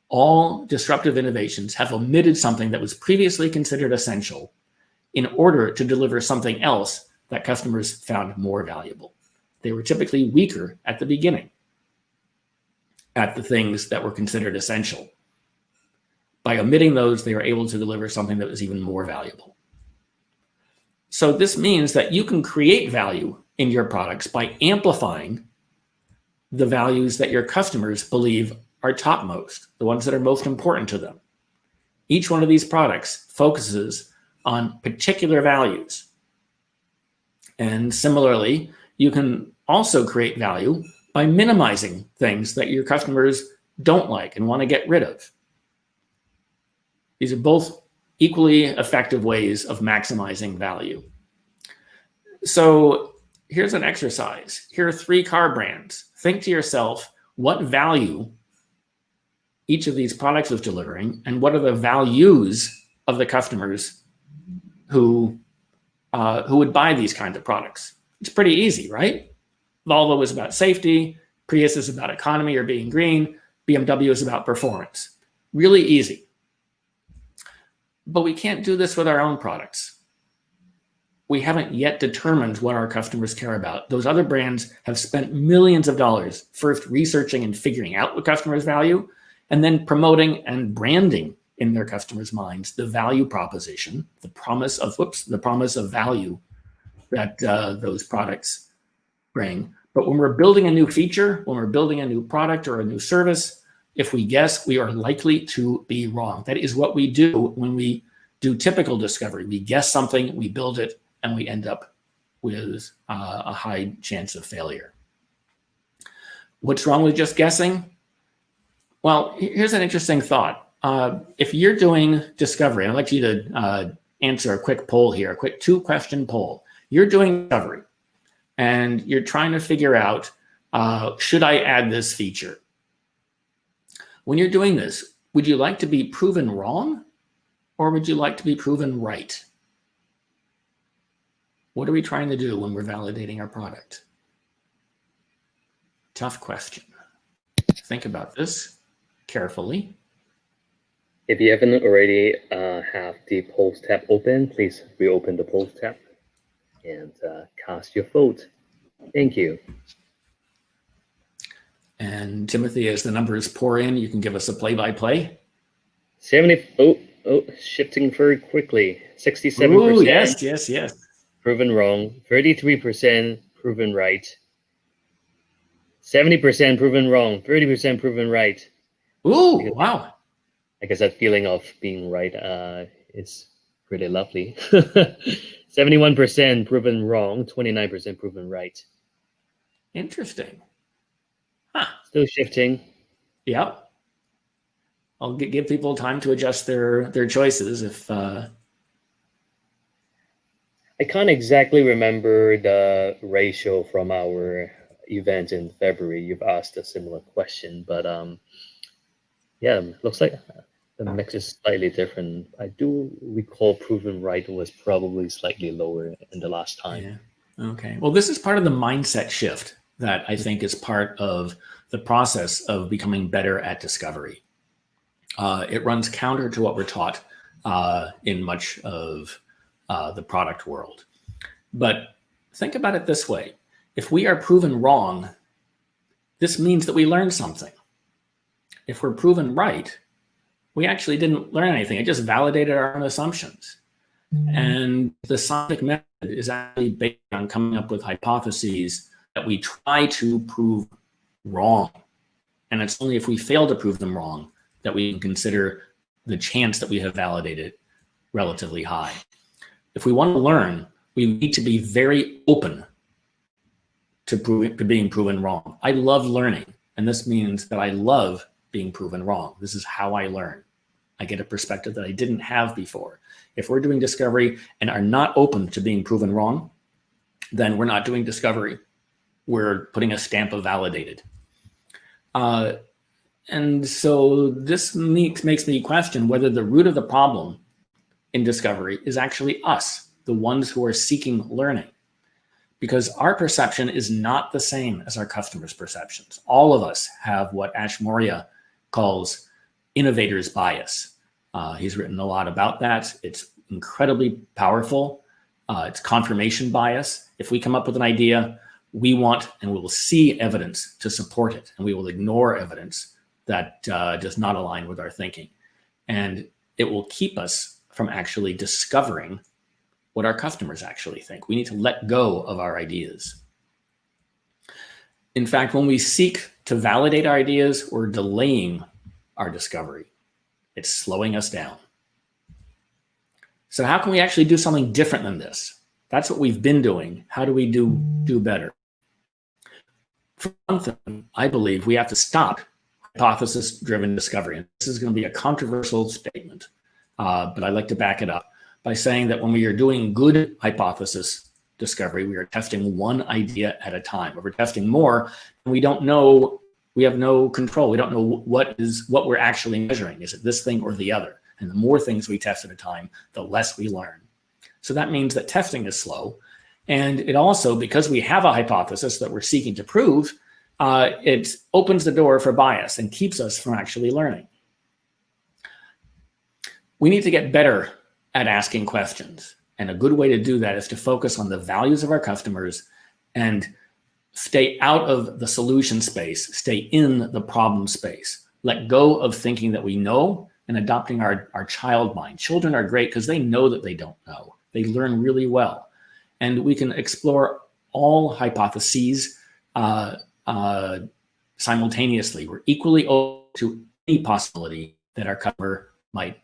all disruptive innovations have omitted something that was previously considered essential in order to deliver something else that customers found more valuable. They were typically weaker at the beginning at the things that were considered essential. By omitting those, they were able to deliver something that was even more valuable. So this means that you can create value in your products by amplifying the values that your customers believe are topmost, the ones that are most important to them. Each one of these products focuses on particular values. And similarly, you can also create value by minimizing things that your customers don't like and want to get rid of. These are both equally effective ways of maximizing value. So here's an exercise. Here are 3 car brands. Think to yourself, what value each of these products is delivering, and what are the values of the customers who would buy these kinds of products? It's pretty easy, right? Volvo is about safety, Prius is about economy or being green, BMW is about performance. Really easy. But we can't do this with our own products. We haven't yet determined what our customers care about. Those other brands have spent millions of dollars first researching and figuring out what customers value, and then promoting and branding in their customers' minds the value proposition, the promise of value that those products bring. But when we're building a new feature, when we're building a new product or a new service, if we guess, we are likely to be wrong. That is what we do when we do typical discovery. We guess something, we build it, and we end up with a high chance of failure. What's wrong with just guessing? Well, here's an interesting thought. If you're doing discovery, I'd like you to answer a quick poll here, a quick 2-question poll. You're doing discovery, and you're trying to figure out, should I add this feature? When you're doing this, would you like to be proven wrong, or would you like to be proven right? What are we trying to do when we're validating our product? Tough question. Think about this carefully. If you haven't already have the polls tab open, please reopen the polls tab and cast your vote. Thank you. And Timothy, as the numbers pour in, you can give us a play-by-play. 70. Shifting very quickly. 67%. Ooh, yes. Proven wrong. 33% proven right. 70% proven wrong. 30% proven right. Ooh, wow. I guess that feeling of being right is pretty lovely. 71% proven wrong. 29% proven right. Interesting. Huh. Still shifting. Yep. I'll give people time to adjust their choices if. I can't exactly remember the ratio from our event in February. You've asked a similar question, but yeah, looks like the mix is slightly different. I do recall proven right was probably slightly lower in the last time. Yeah. Okay. Well, this is part of the mindset shift that I think is part of the process of becoming better at discovery. It runs counter to what we're taught in much of the product world. But think about it this way. If we are proven wrong, this means that we learned something. If we're proven right, we actually didn't learn anything. It just validated our own assumptions. And the scientific method is actually based on coming up with hypotheses that we try to prove wrong. And it's only if we fail to prove them wrong that we can consider the chance that we have validated relatively high. If we want to learn, we need to be very open to being proven wrong. I love learning, and this means that I love being proven wrong. This is how I learn. I get a perspective that I didn't have before. If we're doing discovery and are not open to being proven wrong, then we're not doing discovery. We're putting a stamp of validated. And so this makes me question whether the root of the problem in discovery is actually us, the ones who are seeking learning. Because our perception is not the same as our customers' perceptions. All of us have what Ash Maurya calls innovator's bias. He's written a lot about that. It's incredibly powerful. It's confirmation bias. If we come up with an idea, we want and we will see evidence to support it, and we will ignore evidence that does not align with our thinking. And it will keep us from actually discovering what our customers actually think. We need to let go of our ideas. In fact, when we seek to validate our ideas, we're delaying our discovery. It's slowing us down. So how can we actually do something different than this? That's what we've been doing. How do we do better? For one thing, I believe we have to stop hypothesis-driven discovery. And this is going to be a controversial statement, but I like to back it up by saying that when we are doing good hypothesis discovery, we are testing one idea at a time. If we're testing more, we don't know, we have no control. We don't know what we're actually measuring. Is it this thing or the other? And the more things we test at a time, the less we learn. So that means that testing is slow. And it also, because we have a hypothesis that we're seeking to prove, it opens the door for bias and keeps us from actually learning. We need to get better at asking questions. And a good way to do that is to focus on the values of our customers and stay out of the solution space, stay in the problem space. Let go of thinking that we know and adopting our child mind. Children are great because they know that they don't know. They learn really well. And we can explore all hypotheses simultaneously. We're equally open to any possibility that our customer might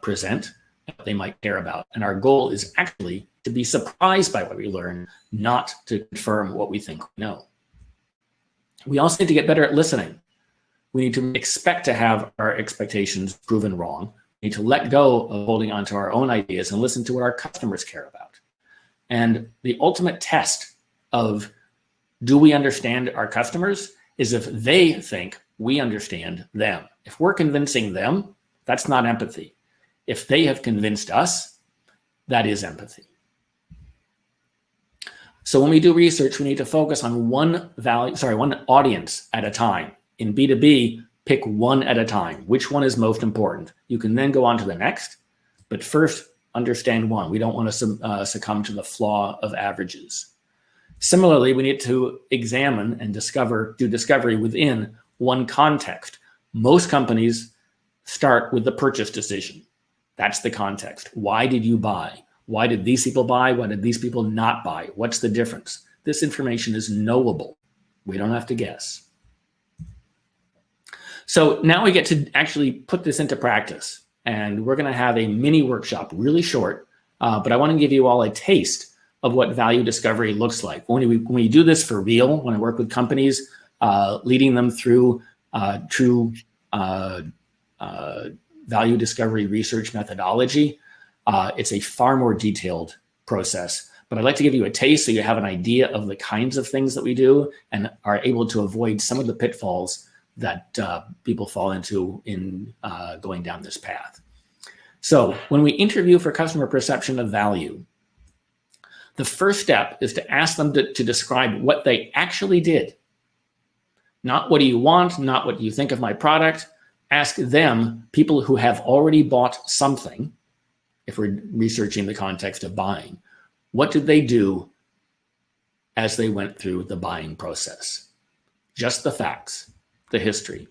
present, what they might care about. And our goal is actually to be surprised by what we learn, not to confirm what we think we know. We also need to get better at listening. We need to expect to have our expectations proven wrong. We need to let go of holding on to our own ideas and listen to what our customers care about. And the ultimate test of do we understand our customers is if they think we understand them. If we're convincing them, that's not empathy. If they have convinced us, that is empathy. So when we do research, we need to focus on one audience at a time. In B2B, pick one at a time. Which one is most important? You can then go on to the next, but first understand one. We don't want to succumb to the flaw of averages. Similarly, we need to examine and do discovery within one context. Most companies start with the purchase decision. That's the context. Why did you buy? Why did these people buy? Why did these people not buy? What's the difference? This information is knowable. We don't have to guess. So now we get to actually put this into practice. And we're going to have a mini workshop, really short, but I want to give you all a taste of what value discovery looks like. When we do this for real, when I work with companies, leading them through true value discovery research methodology, it's a far more detailed process. But I'd like to give you a taste so you have an idea of the kinds of things that we do and are able to avoid some of the pitfalls that people fall into in going down this path. So when we interview for customer perception of value, the first step is to ask them to describe what they actually did. Not what do you want, not what you think of my product. Ask them, people who have already bought something, if we're researching the context of buying, what did they do as they went through the buying process? Just the facts, the history.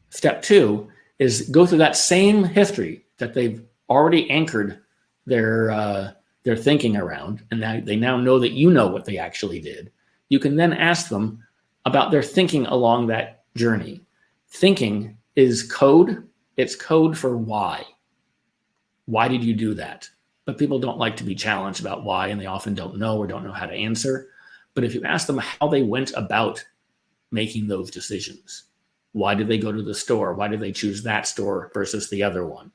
Step two is go through that same history that they've already anchored their thinking around, and they now know that you know what they actually did. You can then ask them about their thinking along that journey. Thinking is code. It's code for why. Why did you do that? But people don't like to be challenged about why, and they often don't know or don't know how to answer. But if you ask them how they went about making those decisions, why did they go to the store? Why did they choose that store versus the other one?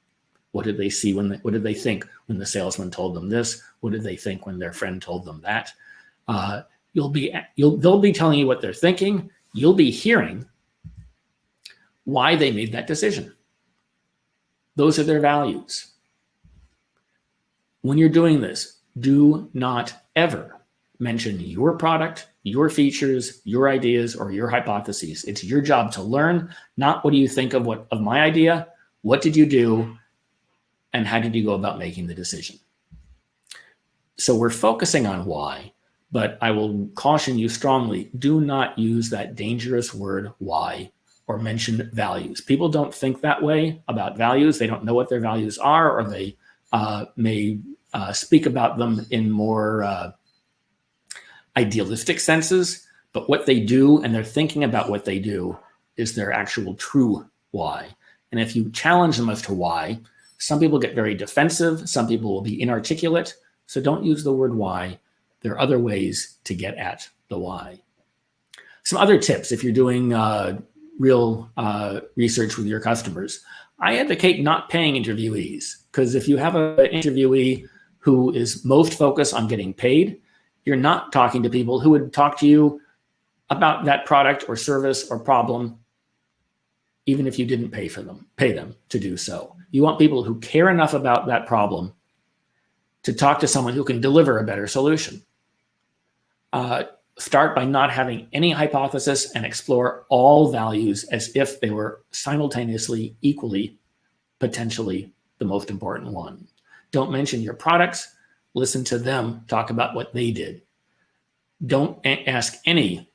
What did they see what did they think when the salesman told them this? What did they think when their friend told them that? They'll be telling you what they're thinking. You'll be hearing why they made that decision. Those are their values. When you're doing this, do not ever mention your product, your features, your ideas, or your hypotheses. It's your job to learn, not what do you think of my idea, what did you do, and how did you go about making the decision? So we're focusing on why, but I will caution you strongly, do not use that dangerous word why or mention values. People don't think that way about values. They don't know what their values are, or they may speak about them in more idealistic senses, but what they do and they're thinking about what they do is their actual true why. And if you challenge them as to why, some people get very defensive, some people will be inarticulate, so don't use the word why. There are other ways to get at the why. Some other tips if you're doing real research with your customers. I advocate not paying interviewees, because if you have an interviewee who is most focused on getting paid, you're not talking to people who would talk to you about that product or service or problem, even if you didn't pay them to do so. You want people who care enough about that problem to talk to someone who can deliver a better solution. Start by not having any hypothesis and explore all values as if they were simultaneously, equally, potentially the most important one. Don't mention your products. Listen to them talk about what they did. Don't ask any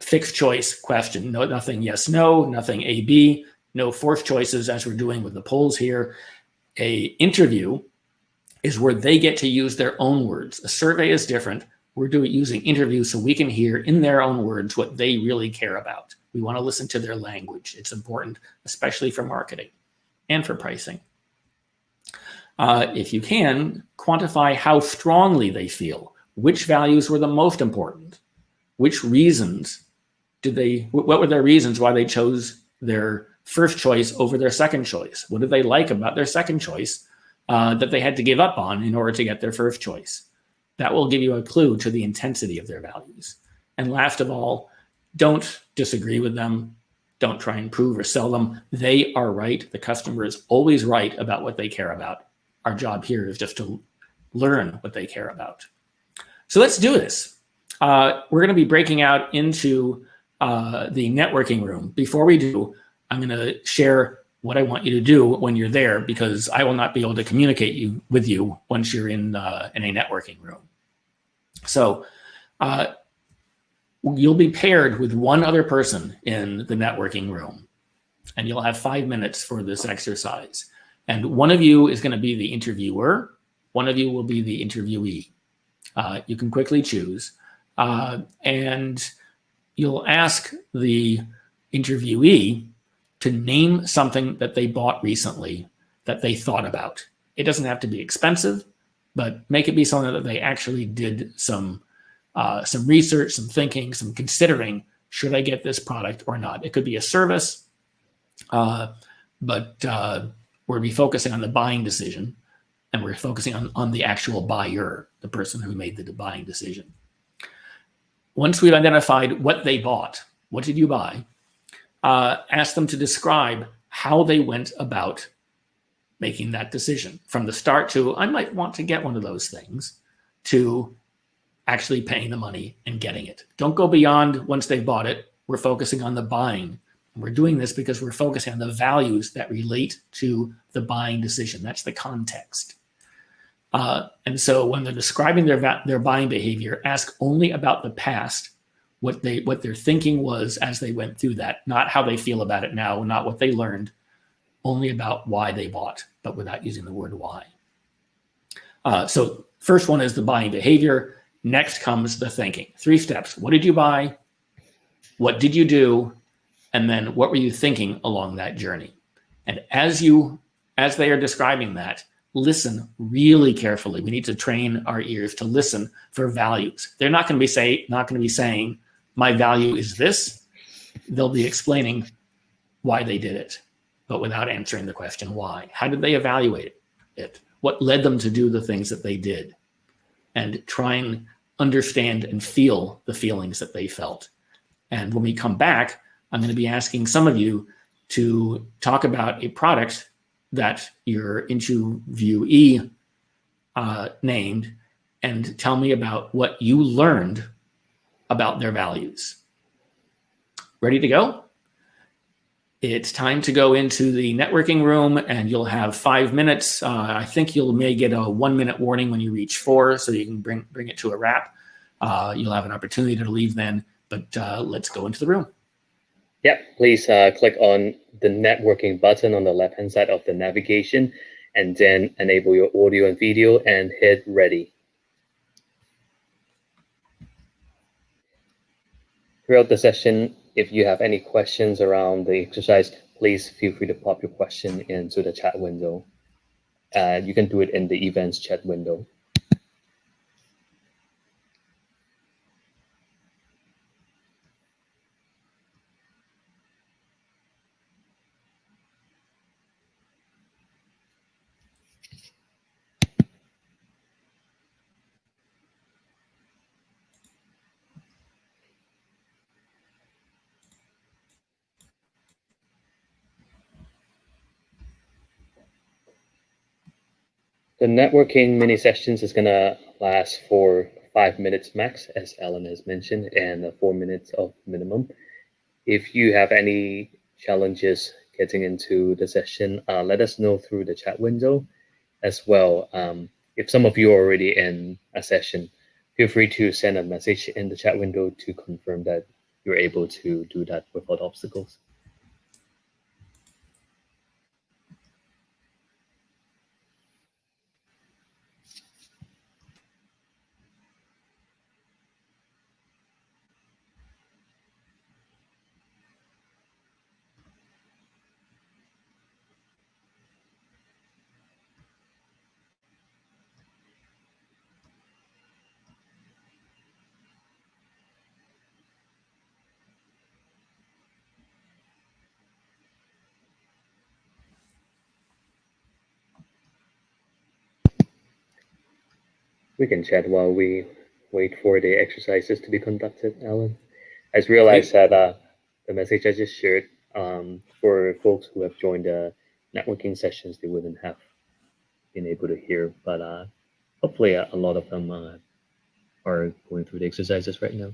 fixed choice question. No, nothing yes, no, nothing A, B, no fourth choices as we're doing with the polls here. A interview is where they get to use their own words. A survey is different. We're using interviews so we can hear in their own words what they really care about. We want to listen to their language. It's important, especially for marketing and for pricing. If you can, quantify how strongly they feel. Which values were the most important? Which reasons what were their reasons why they chose their first choice over their second choice? What did they like about their second choice that they had to give up on in order to get their first choice? That will give you a clue to the intensity of their values. And last of all, don't disagree with them. Don't try and prove or sell them. They are right. The customer is always right about what they care about. Our job here is just to learn what they care about. So let's do this. We're going to be breaking out into the networking room. Before we do, I'm going to share what I want you to do when you're there, because I will not be able to communicate with you once you're in a networking room. So you'll be paired with one other person in the networking room, and you'll have 5 minutes for this exercise. And one of you is going to be the interviewer. One of you will be the interviewee. You can quickly choose. And you'll ask the interviewee to name something that they bought recently that they thought about. It doesn't have to be expensive, but make it be something that they actually did some research, some thinking, some considering, should I get this product or not? It could be a service, but we'll be focusing on the buying decision, and we're focusing on the actual buyer, the person who made the buying decision. Once we've identified what they bought, what did you buy? Ask them to describe how they went about making that decision, from the start to, I might want to get one of those things, to actually paying the money and getting it. Don't go beyond once they've bought it. We're focusing on the buying. And we're doing this because we're focusing on the values that relate to the buying decision. That's the context. And so when they're describing their buying behavior, ask only about the past, what their thinking was as they went through that, not how they feel about it now, not what they learned, only about why they bought, but without using the word why. So first one is the buying behavior. Next comes the thinking. 3 steps. What did you buy? What did you do? And then what were you thinking along that journey? And as they are describing that, listen really carefully. We need to train our ears to listen for values. They're not going to be saying, my value is this. They'll be explaining why they did it, but without answering the question why. How did they evaluate it? What led them to do the things that they did? And try and understand and feel the feelings that they felt. And when we come back, I'm going to be asking some of you to talk about a product that your interviewee named and tell me about what you learned about their values. Ready to go? It's time to go into the networking room, and you'll have 5 minutes. I think you may get a 1-minute warning when you reach 4, so you can bring it to a wrap. You'll have an opportunity to leave then, but let's go into the room. Yep, please click on the networking button on the left-hand side of the navigation, and then enable your audio and video and hit ready. Throughout the session, if you have any questions around the exercise, please feel free to pop your question into the chat window. You can do it in the events chat window. The networking mini sessions is going to last for 5 minutes max, as Alan has mentioned, and 4 minutes of minimum. If you have any challenges getting into the session, let us know through the chat window as well. If some of you are already in a session, feel free to send a message in the chat window to confirm that you're able to do that without obstacles. We can chat while we wait for the exercises to be conducted, Alan. I just realized that the message I just shared for folks who have joined the networking sessions, they wouldn't have been able to hear, but hopefully a lot of them are going through the exercises right now.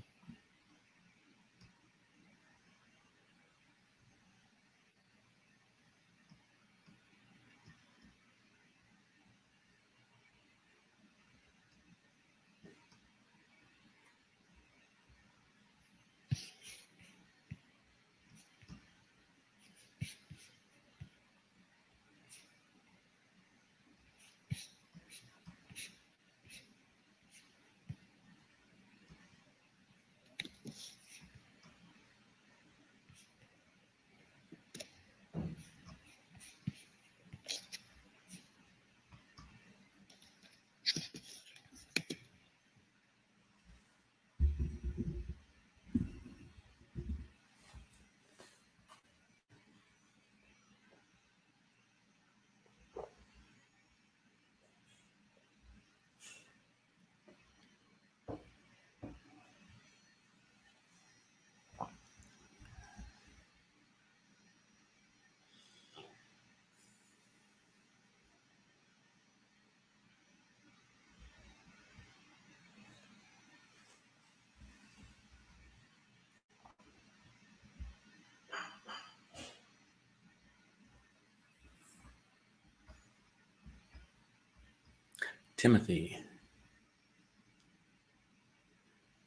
Timothy.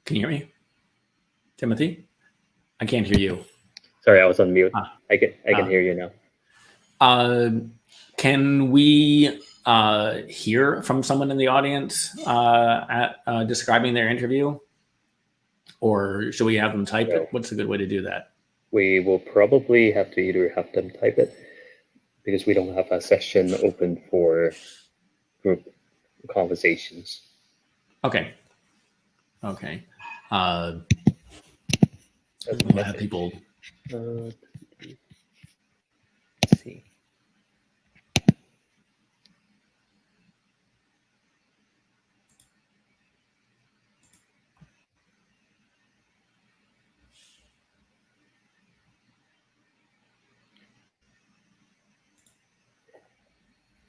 Can you hear me? Timothy? I can't hear you. Sorry, I was on mute. I can hear you now. Can we hear from someone in the audience describing their interview? Or should we have them type it? What's a good way to do that? We will probably have to either have them type it, because we don't have a session open for group conversations. Okay. Okay. We'll have people. Let's see.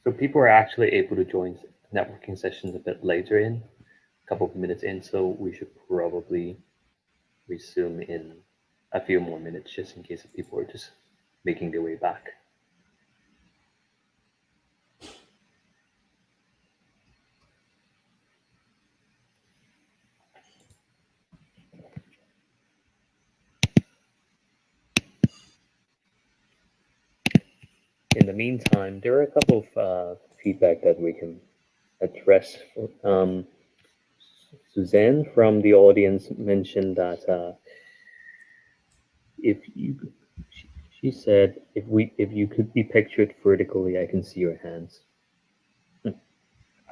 So people are actually able to join networking sessions a bit later in, a couple of minutes in, so we should probably resume in a few more minutes, just in case if people are just making their way back. In the meantime, there are a couple of feedback that we can address. Suzanne from the audience mentioned that she said, if you could be pictured vertically, I can see your hands.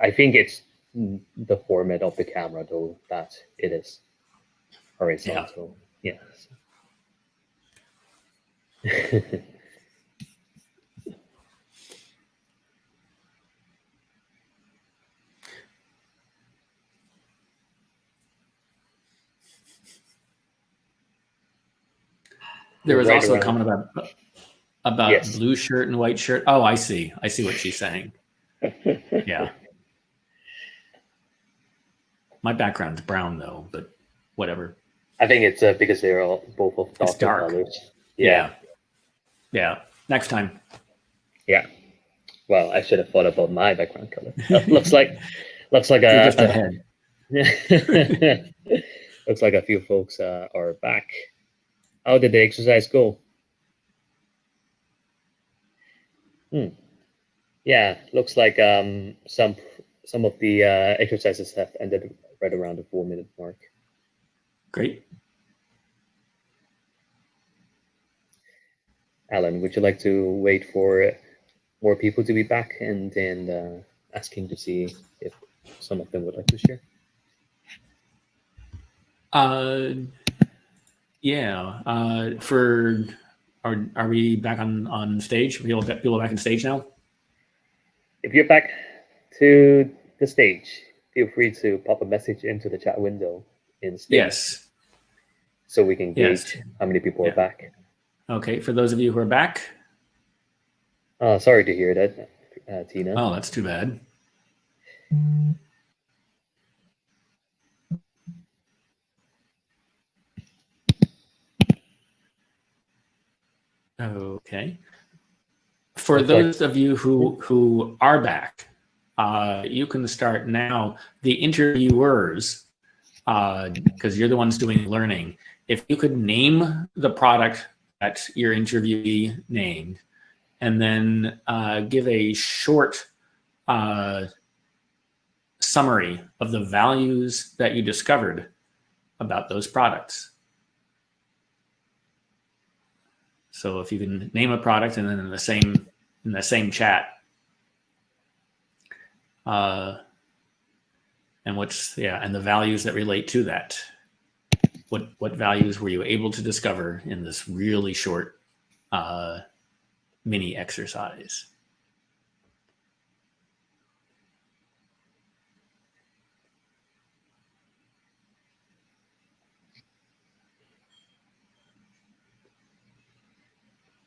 I think it's the format of the camera, though, that it is horizontal. Yeah. There was also a comment about yes. Blue shirt and white shirt. Oh, I see. I see what she's saying. Yeah. My background's brown though, but whatever. I think it's because they're all both of dark colors. Yeah. Yeah. Next time. Yeah. Well, I should have thought about my background color. looks like just a head. Looks like a few folks are back. How did the exercise go? Yeah, looks like some of the exercises have ended right around the 4-minute mark. Great. Alan, would you like to wait for more people to be back and then asking to see if some of them would like to share? Yeah. Are we back on stage? People are back on stage now? If you're back to the stage, feel free to pop a message into the chat window in stage. Yes. So we can gauge how many people are back. Okay. For those of you who are back. Sorry to hear that, Tina. Oh, that's too bad. Okay. For those of you who are back, you can start now. The interviewers, because you're the ones doing learning, if you could name the product that your interviewee named, and then give a short summary of the values that you discovered about those products. So if you can name a product and then in the same chat, and and the values that relate to that. What values were you able to discover in this really short mini exercise?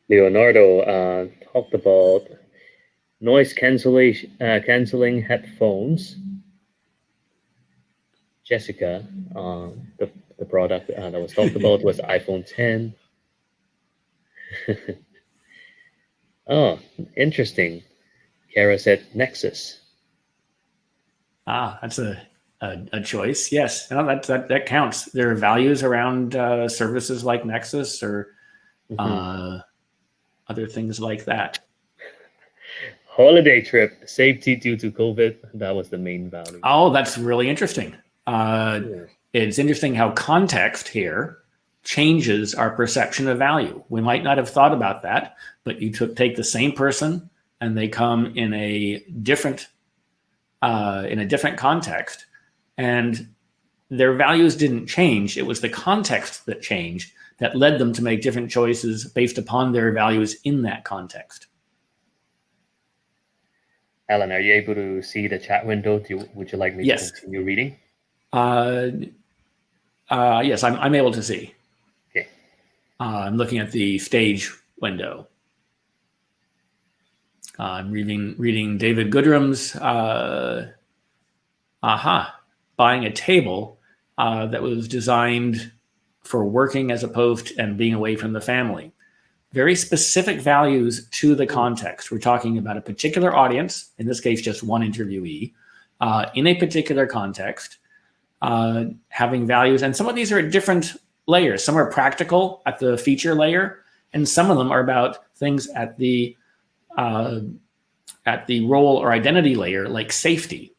Leonardo talked about noise canceling headphones. Jessica, the product that was talked about was iPhone 10. Oh, interesting. Kara said Nexus. That's a choice. Yes, no, that counts. There are values around services like Nexus or other things like that. holiday trip, safety due to COVID. That was the main value. Oh, that's really interesting. It's interesting how context here changes our perception of value. We might not have thought about that, but you take the same person and they come in a different context, and their values didn't change. It was the context that changed that led them to make different choices based upon their values in that context. Alan, are you able to see the chat window? Would you like me to continue reading? Yes, I'm able to see. Okay. I'm looking at the stage window. I'm reading David Goodrum's buying a table that was designed for working as opposed to, and being away from the family. Very specific values to the context. We're talking about a particular audience, in this case, just one interviewee, in a particular context, having values. And some of these are at different layers. Some are practical at the feature layer, and some of them are about things at the role or identity layer, like safety.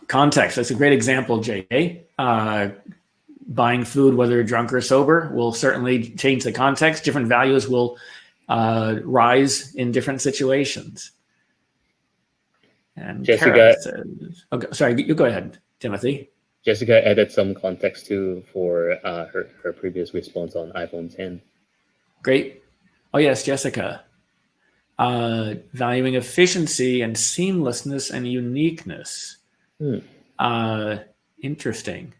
Context. That's a great example, J.A. Buying food, whether drunk or sober, will certainly change the context. Different values will rise in different situations. And Jessica says, okay, sorry, you go ahead, Timothy. Jessica added some context too for her previous response on iPhone 10. Great. Oh yes, Jessica. Valuing efficiency and seamlessness and uniqueness. Interesting.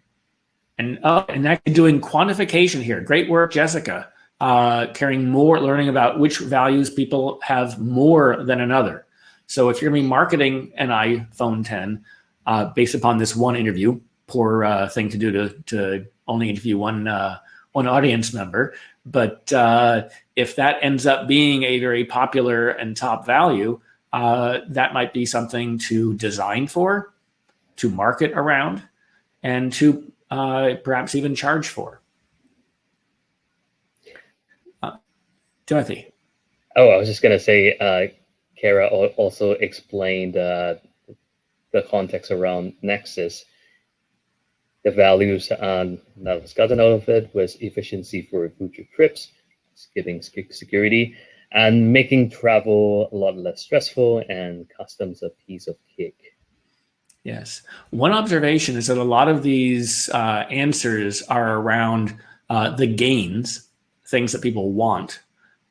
And actually doing quantification here. Great work, Jessica. Learning about which values people have more than another. So if you're going to be marketing an iPhone 10 based upon this one interview, poor thing to do to only interview one audience member. But if that ends up being a very popular and top value, that might be something to design for, to market around, and to perhaps even charge for. Timothy. Oh, I was just going to say, Kara also explained the context around Nexus. The values that was gotten out of it was efficiency for future trips, giving security, and making travel a lot less stressful, and customs a piece of cake. Yes. One observation is that a lot of these answers are around the gains, things that people want.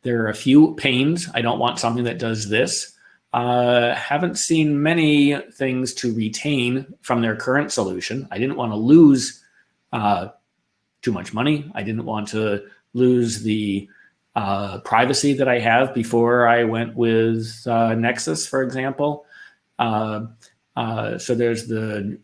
There are a few pains. I don't want something that does this. Haven't seen many things to retain from their current solution. I didn't want to lose too much money. I didn't want to lose the privacy that I have before I went with Nexus, for example. So there's the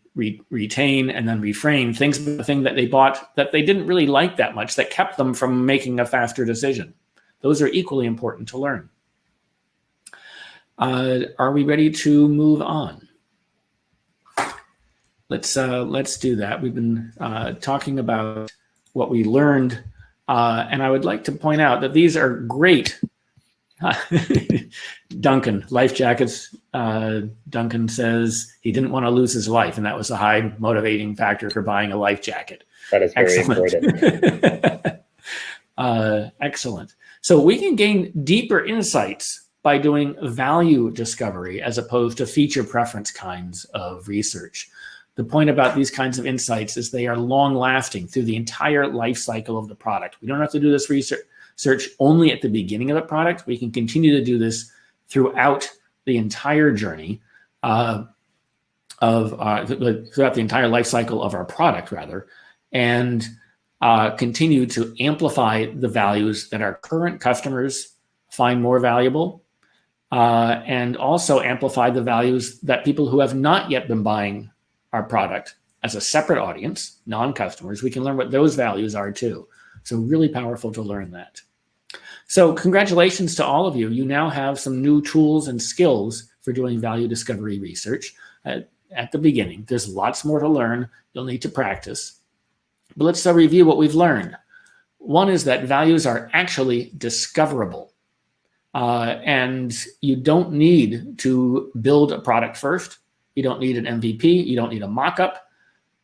retain and then refrain, the thing that they bought that they didn't really like that much, that kept them from making a faster decision. Those are equally important to learn. Are we ready to move on? Let's do that. We've been talking about what we learned, and I would like to point out that these are great. Duncan, life jackets. Duncan says he didn't want to lose his life, and that was a high motivating factor for buying a life jacket. That is very important. Excellent. So we can gain deeper insights by doing value discovery as opposed to feature preference kinds of research. The point about these kinds of insights is they are long-lasting through the entire life cycle of the product. We don't have to do this research only at the beginning of the product. We can continue to do this throughout the entire journey throughout the entire life cycle of our product, rather, and continue to amplify the values that our current customers find more valuable, and also amplify the values that people who have not yet been buying our product as a separate audience, non-customers, we can learn what those values are too. So really powerful to learn that. So congratulations to all of you. You now have some new tools and skills for doing value discovery research at the beginning. There's lots more to learn. You'll need to practice. But let's review what we've learned. One is that values are actually discoverable. And you don't need to build a product first. You don't need an MVP. You don't need a mock-up.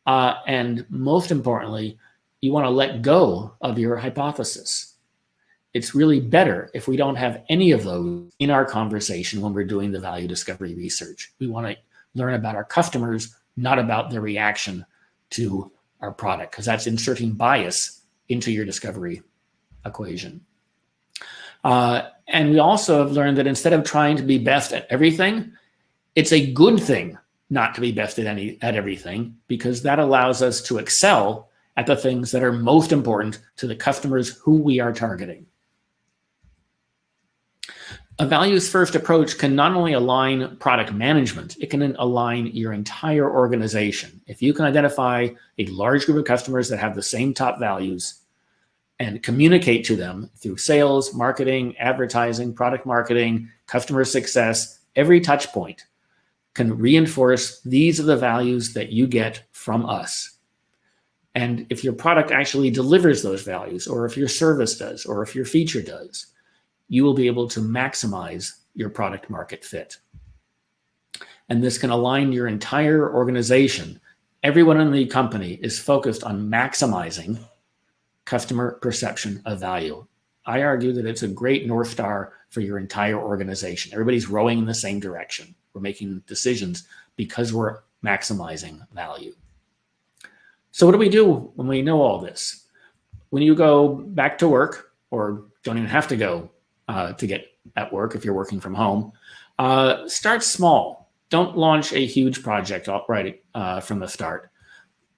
And most importantly, you want to let go of your hypothesis. It's really better if we don't have any of those in our conversation when we're doing the value discovery research. We want to learn about our customers, not about their reaction to our product, because that's inserting bias into your discovery equation. And we also have learned that instead of trying to be best at everything, it's a good thing not to be best at everything, because that allows us to excel at the things that are most important to the customers who we are targeting. A values-first approach can not only align product management, it can align your entire organization. If you can identify a large group of customers that have the same top values and communicate to them through sales, marketing, advertising, product marketing, customer success, every touch point can reinforce these are the values that you get from us. And if your product actually delivers those values, or if your service does, or if your feature does, you will be able to maximize your product market fit. And this can align your entire organization. Everyone in the company is focused on maximizing customer perception of value. I argue that it's a great North Star for your entire organization. Everybody's rowing in the same direction. We're making decisions because we're maximizing value. So what do we do when we know all this? When you go back to work, or don't even have to go to get at work if you're working from home, start small. Don't launch a huge project right from the start.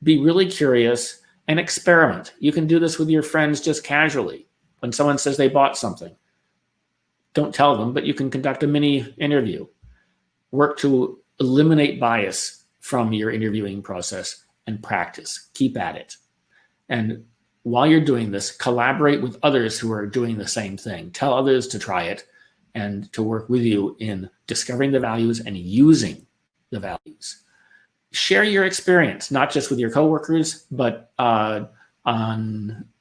Be really curious and experiment. You can do this with your friends just casually. When someone says they bought something, don't tell them, but you can conduct a mini interview. Work to eliminate bias from your interviewing process and practice. Keep at it. And while you're doing this, collaborate with others who are doing the same thing. Tell others to try it and to work with you in discovering the values and using the values. Share your experience, not just with your coworkers, but on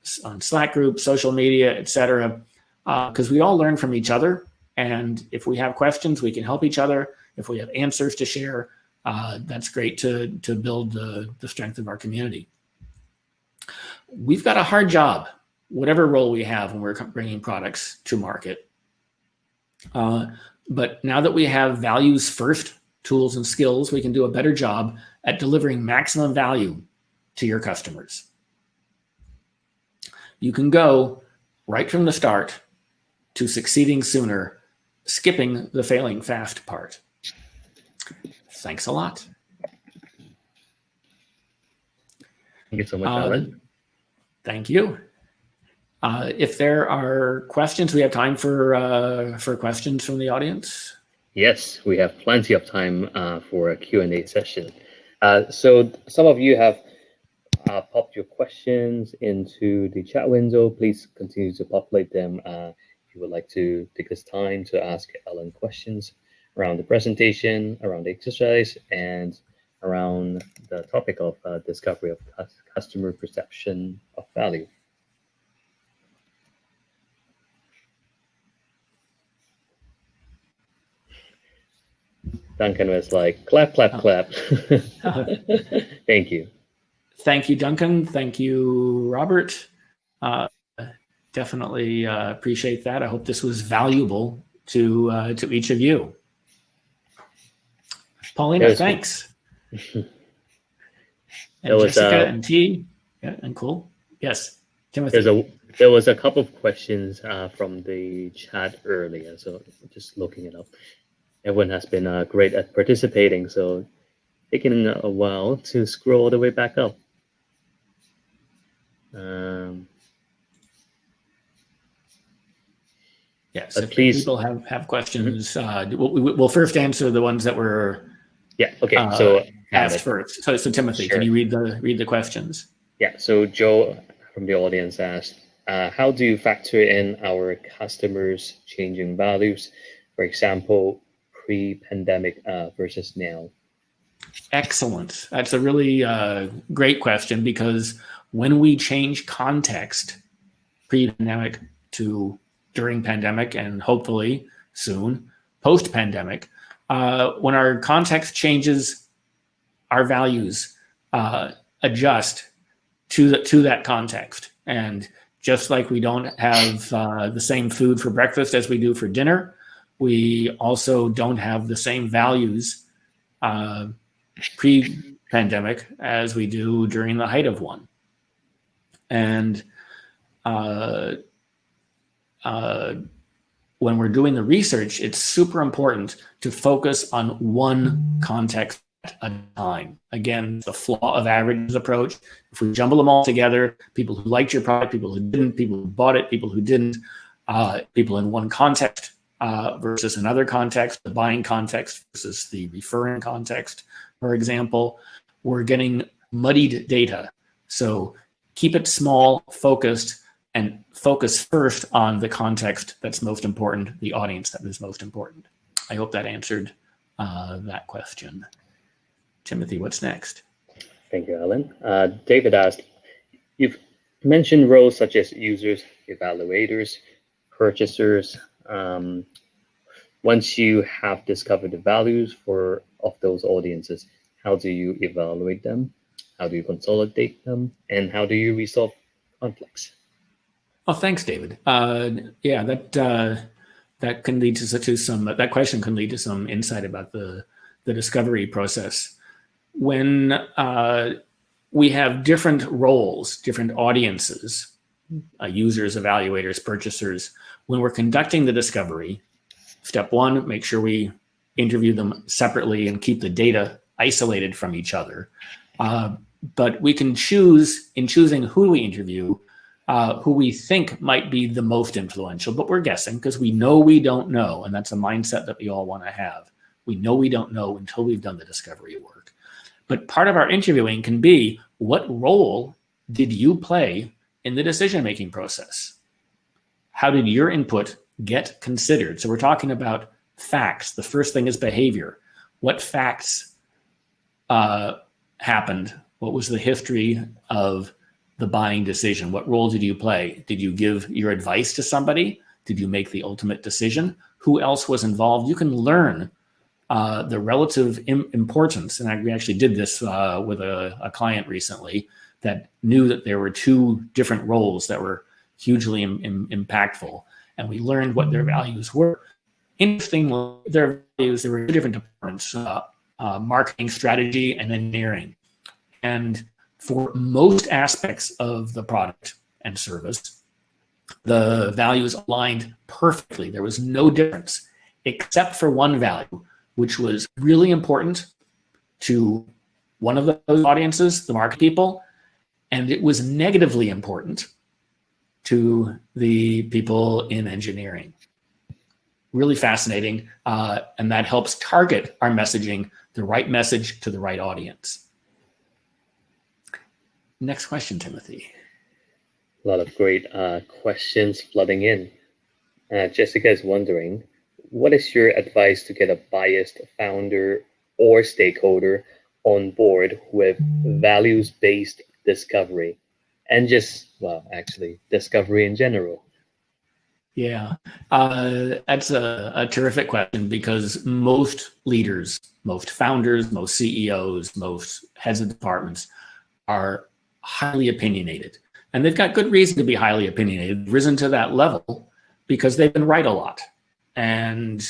Slack groups, social media, etc. Because we all learn from each other. And if we have questions, we can help each other. If we have answers to share, that's great to build the strength of our community. We've got a hard job, whatever role we have when we're bringing products to market. But now that we have values-first tools and skills, we can do a better job at delivering maximum value to your customers. You can go right from the start to succeeding sooner, skipping the failing fast part. Thanks a lot. Thank you so much, Alan. Thank you. If there are questions, we have time for questions from the audience. Yes, we have plenty of time for a Q&A session. So some of you have popped your questions into the chat window. Please continue to populate them if you would like to take this time to ask Alan questions around the presentation, around the exercise, and around the topic of discovery of customer perception of value. Duncan was like, clap, clap, clap. Thank you. Thank you, Duncan. Thank you, Robert. Definitely appreciate that. I hope this was valuable to each of you. Paulina, thanks. And Jessica and T, yeah, and cool. Yes, Timothy. There was a couple of questions from the chat earlier, so just looking it up. Everyone has been great at participating, so taking a while to scroll all the way back up. Yes, if people have questions, we'll first answer the ones that were so asked first. So Timothy, sure. Can you read the questions? Yeah. So Joe from the audience asked, how do you factor in our customers' changing values? For example, pre-pandemic versus now. Excellent. That's a really great question, because when we change context, pre-pandemic to during pandemic and hopefully soon post-pandemic. When our context changes, our values adjust to that context. And just like we don't have the same food for breakfast as we do for dinner, we also don't have the same values pre-pandemic as we do during the height of one. And when we're doing the research, it's super important to focus on one context at a time. Again, the flaw of averages approach. If we jumble them all together, people who liked your product, people who didn't, people who bought it, people who didn't, people in one context versus another context, the buying context versus the referring context, for example, we're getting muddied data. So keep it small, focused, and focus first on the context that's most important, the audience that is most important. I hope that answered that question. Timothy, what's next? Thank you, Alan. David asked, you've mentioned roles such as users, evaluators, purchasers. Once you have discovered the values of those audiences, how do you evaluate them? How do you consolidate them? And how do you resolve conflicts? Oh, thanks, David. Yeah, that can lead to some. That question can lead to some insight about the discovery process. When we have different roles, different audiences, users, evaluators, purchasers, when we're conducting the discovery, step one, make sure we interview them separately and keep the data isolated from each other. But we can choose, in choosing who we interview, who we think might be the most influential, but we're guessing because we know we don't know. And that's a mindset that we all want to have. We know we don't know until we've done the discovery work. But part of our interviewing can be, what role did you play in the decision-making process? How did your input get considered? So we're talking about facts. The first thing is behavior. What facts happened? What was the history of the buying decision? What role did you play? Did you give your advice to somebody? Did you make the ultimate decision? Who else was involved? You can learn the relative importance. And we actually did this with a client recently that knew that there were two different roles that were hugely impactful. And we learned what their values were. Interestingly, their values, there were two different departments, marketing, strategy, and engineering. And for most aspects of the product and service, the values aligned perfectly. There was no difference except for one value, which was really important to one of those audiences, the market people, and it was negatively important to the people in engineering. Really fascinating, and that helps target our messaging, the right message to the right audience. Next question, Timothy. A lot of great questions flooding in. Jessica is wondering, what is your advice to get a biased founder or stakeholder on board with values-based discovery and just, well, actually discovery in general? Yeah, that's a terrific question because most leaders, most founders, most CEOs, most heads of departments are highly opinionated. And they've got good reason to be highly opinionated, risen to that level because they've been right a lot. And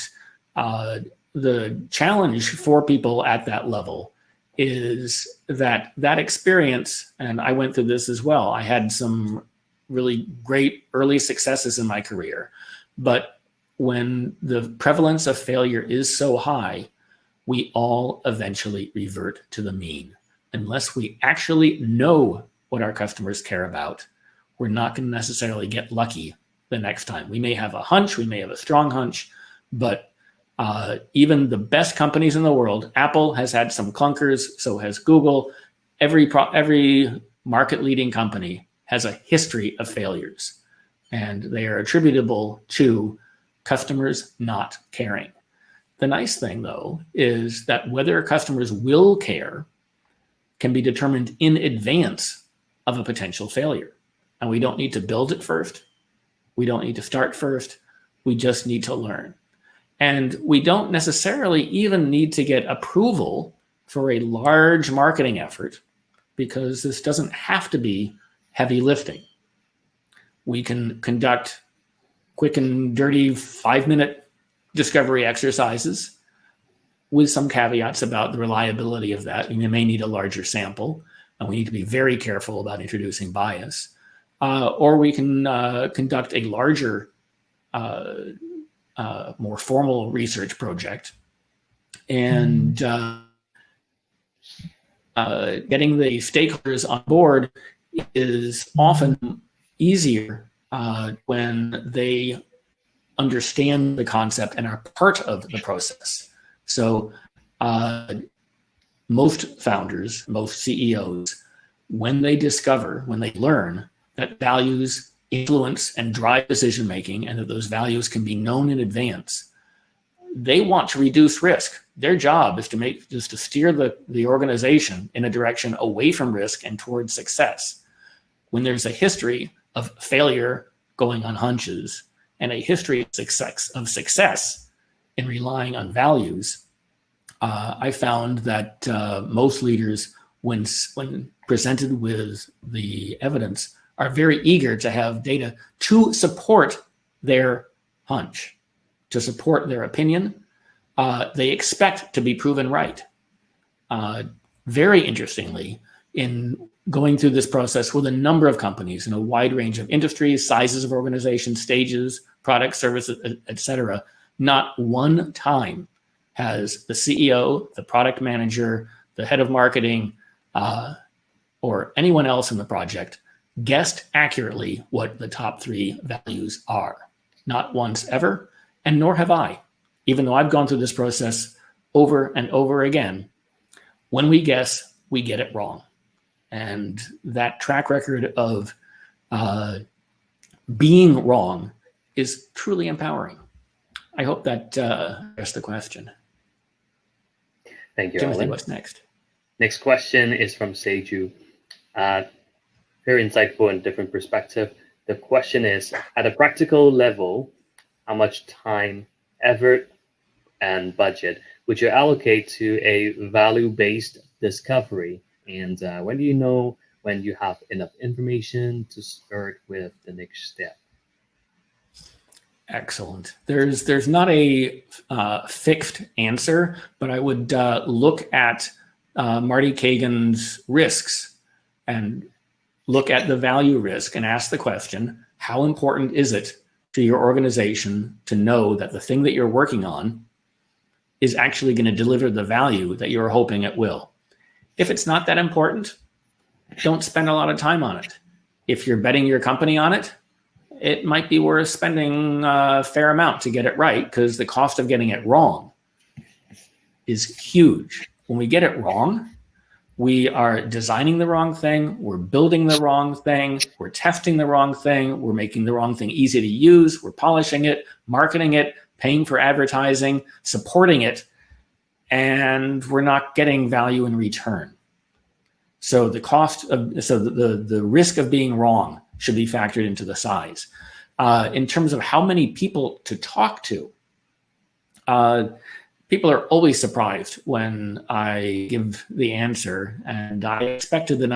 the challenge for people at that level is that experience, and I went through this as well. I had some really great early successes in my career, but when the prevalence of failure is so high, we all eventually revert to the mean. Unless we actually know what our customers care about, we're not going to necessarily get lucky the next time. We may have a hunch, we may have a strong hunch, but even the best companies in the world, Apple has had some clunkers, so has Google. Every market-leading company has a history of failures, and they are attributable to customers not caring. The nice thing, though, is that whether customers will care can be determined in advance of a potential failure. And we don't need to build it first. We don't need to start first. We just need to learn. And we don't necessarily even need to get approval for a large marketing effort, because this doesn't have to be heavy lifting. We can conduct quick and dirty 5-minute discovery exercises with some caveats about the reliability of that. You may need a larger sample, and we need to be very careful about introducing bias. Or we can conduct a larger, more formal research project. And getting the stakeholders on board is often easier when they understand the concept and are part of the process. So most founders, most CEOs, when they learn that values influence and drive decision-making, and that those values can be known in advance, they want to reduce risk. Their job is to steer the organization in a direction away from risk and towards success. When there's a history of failure going on hunches and a history of success in relying on values, I found that most leaders, when presented with the evidence, are very eager to have data to support their hunch, to support their opinion. They expect to be proven right. Very interestingly, in going through this process with a number of companies in a wide range of industries, sizes of organizations, stages, products, services, et cetera, not one time has the CEO, the product manager, the head of marketing, or anyone else in the project guessed accurately what the top 3 values are. Not once ever, and nor have I. Even though I've gone through this process over and over again, when we guess, we get it wrong. And that track record of being wrong is truly empowering. I hope that addressed the question. Thank you, Timothy, Alan. what's next? Next question is from Seiju. Very insightful and different perspective. The question is, at a practical level, how much time, effort, and budget would you allocate to a value-based discovery? And when do you know when you have enough information to start with the next step? Excellent. There's not a fixed answer, but I would look at Marty Kagan's risks and look at the value risk and ask the question, how important is it to your organization to know that the thing that you're working on is actually going to deliver the value that you're hoping it will? If it's not that important, don't spend a lot of time on it. If you're betting your company on it, it might be worth spending a fair amount to get it right, because the cost of getting it wrong is huge. When we get it wrong, we are designing the wrong thing, we're building the wrong thing, we're testing the wrong thing, we're making the wrong thing easy to use, we're polishing it, marketing it, paying for advertising, supporting it, and we're not getting value in return. So the risk of being wrong should be factored into the size. In terms of how many people to talk to, people are always surprised when I give the answer, and I expected the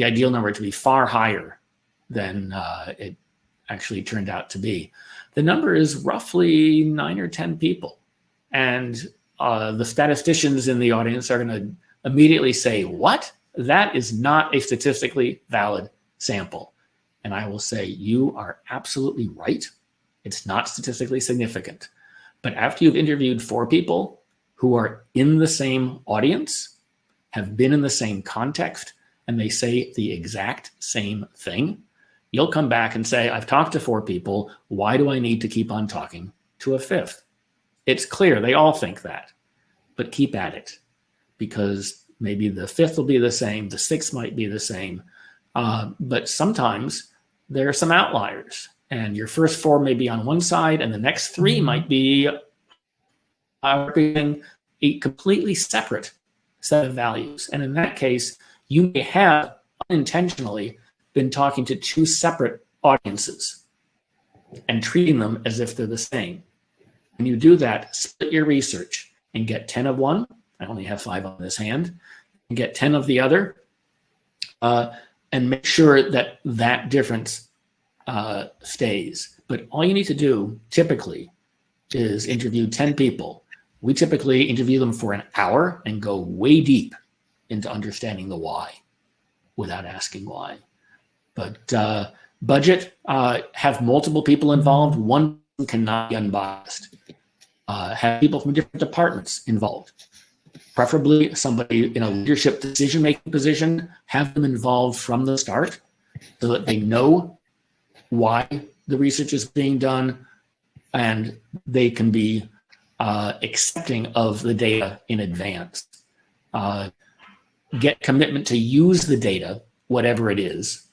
ideal number to be far higher than it actually turned out to be. The number is roughly 9 or 10 people. And the statisticians in the audience are going to immediately say, what? That is not a statistically valid sample. And I will say, you are absolutely right. It's not statistically significant. But after you've interviewed 4 people who are in the same audience, have been in the same context, and they say the exact same thing, you'll come back and say, I've talked to 4 people. Why do I need to keep on talking to a 5th? It's clear they all think that, but keep at it, because maybe the 5th will be the same, the 6th might be the same, but sometimes there are some outliers, and your first 4 may be on one side, and the next 3 might be representing a completely separate set of values. And in that case, you may have unintentionally been talking to 2 separate audiences. and treating them as if they're the same. When you do that, split your research and get 10 of one. I only have 5 on this hand. And get 10 of the other, and make sure that that difference stays. But all you need to do typically is interview 10 people. We typically interview them for an hour and go way deep into understanding the why without asking why. But budget, have multiple people involved. One cannot be unbiased. Have people from different departments involved. Preferably somebody in a leadership decision-making position, have them involved from the start so that they know why the research is being done and they can be accepting of the data in advance. Get commitment to use the data, whatever it is,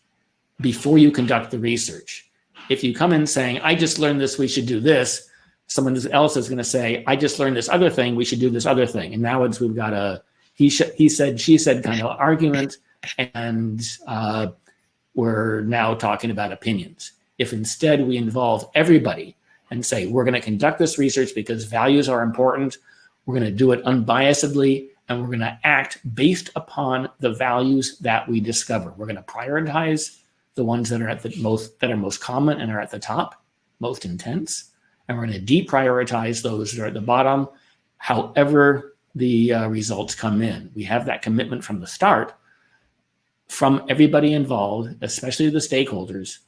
before you conduct the research. If you come in saying, I just learned this, we should do this, someone else is going to say, I just learned this other thing, we should do this other thing. And now we've got a he said, she said kind of argument, and we're now talking about opinions. If instead we involve everybody and say, we're going to conduct this research because values are important, we're going to do it unbiasedly, and we're going to act based upon the values that we discover. We're going to prioritize the ones that are at the most common and are at the top, most intense. And we're going to deprioritize those that are at the bottom, however the results come in. We have that commitment from the start from everybody involved, especially the stakeholders.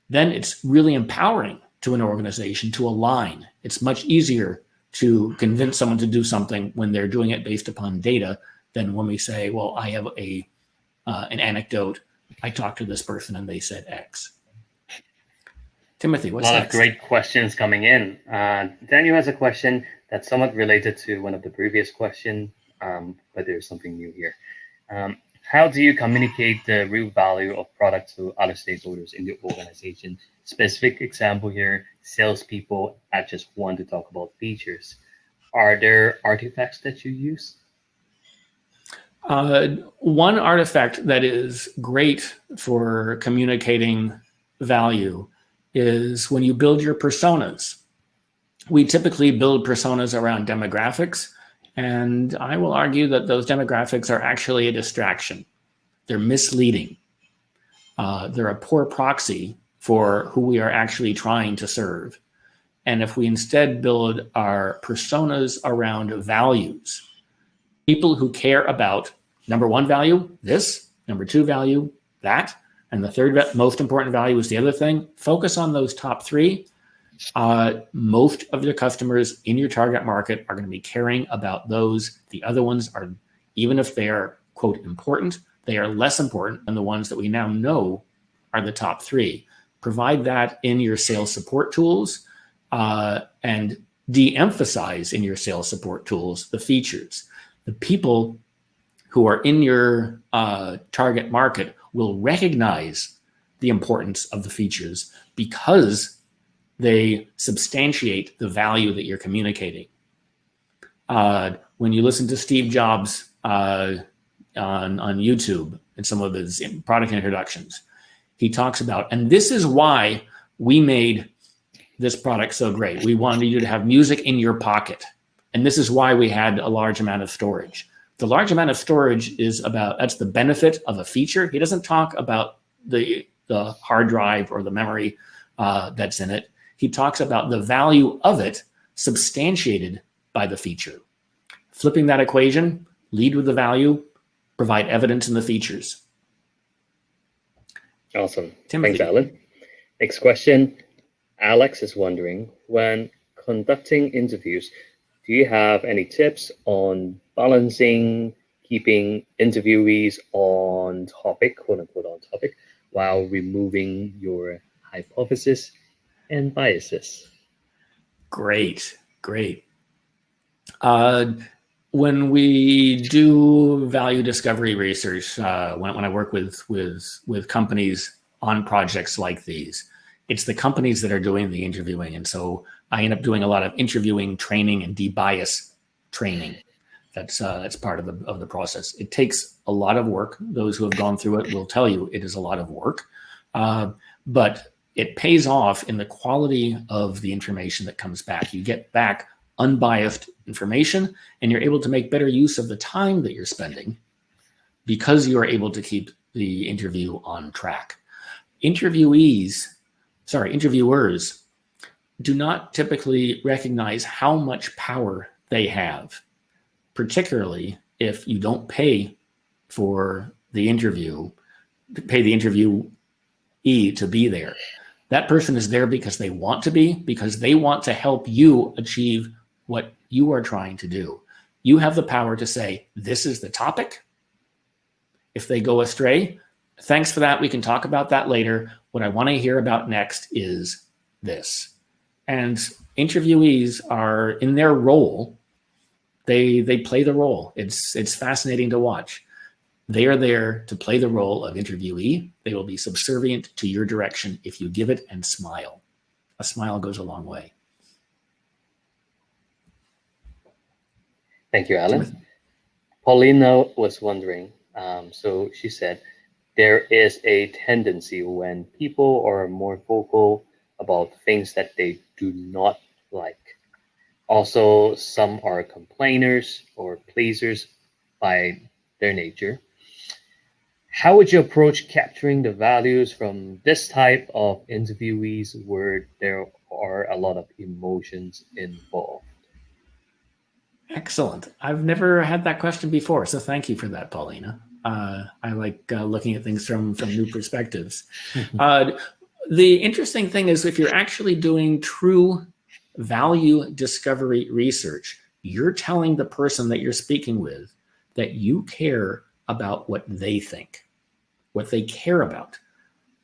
Then it's really empowering to an organization to align. It's much easier to convince someone to do something when they're doing it based upon data than when we say, well, I have an anecdote. I talked to this person and they said X. Timothy, what's next? A lot of great questions coming in. Daniel has a question that's somewhat related to one of the previous questions, but there's something new here. How do you communicate the real value of products to other stakeholders in the organization? Specific example here, salespeople just want to talk about features. Are there artifacts that you use? One artifact that is great for communicating value is when you build your personas. We typically build personas around demographics, and I will argue that those demographics are actually a distraction. They're misleading. They're a poor proxy for who we are actually trying to serve. And if we instead build our personas around values, people who care about number 1 value, this, number 2 value, that, and the third most important value is the other thing, focus on those top 3. Most of your customers in your target market are going to be caring about those. The other ones are, even if they are, quote, important, they are less important than the ones that we now know are the top 3. Provide that in your sales support tools and de-emphasize in your sales support tools the features. The people who are in your target market will recognize the importance of the features because they substantiate the value that you're communicating. When you listen to Steve Jobs on YouTube and some of his product introductions, he talks about, and this is why we made this product so great. We wanted you to have music in your pocket. And this is why we had a large amount of storage. The large amount of storage that's the benefit of a feature. He doesn't talk about the hard drive or the memory that's in it. He talks about the value of it substantiated by the feature. Flipping that equation, lead with the value, provide evidence in the features. Awesome. Timothy. Thanks, Alan. Next question. Alex is wondering, when conducting interviews, do you have any tips on balancing, keeping interviewees on topic, quote unquote on topic, while removing your hypothesis and biases? Great. When we do value discovery research, when I work with companies on projects like these, it's the companies that are doing the interviewing. And so I end up doing a lot of interviewing training and debias training. That's part of the process. It takes a lot of work. Those who have gone through it will tell you it is a lot of work. But it pays off in the quality of the information that comes back. You get back unbiased information, and you're able to make better use of the time that you're spending because you are able to keep the interview on track. Interviewers do not typically recognize how much power they have, particularly if you don't pay for the interview, pay the interviewee to be there. That person is there because they want to be, because they want to help you achieve what you are trying to do. You have the power to say, this is the topic. If they go astray, thanks for that. We can talk about that later. What I want to hear about next is this. And interviewees are in their role. They play the role. It's fascinating to watch. They are there to play the role of interviewee. They will be subservient to your direction if you give it and smile. A smile goes a long way. Thank you, Alan. Paulina was wondering, so she said, there is a tendency when people are more vocal about things that they do not like. Also, some are complainers or pleasers by their nature. How would you approach capturing the values from this type of interviewees where there are a lot of emotions involved? Excellent. I've never had that question before, so thank you for that, Paulina. I like looking at things from new perspectives. The interesting thing is if you're actually doing true value discovery research, you're telling the person that you're speaking with that you care about what they think, what they care about,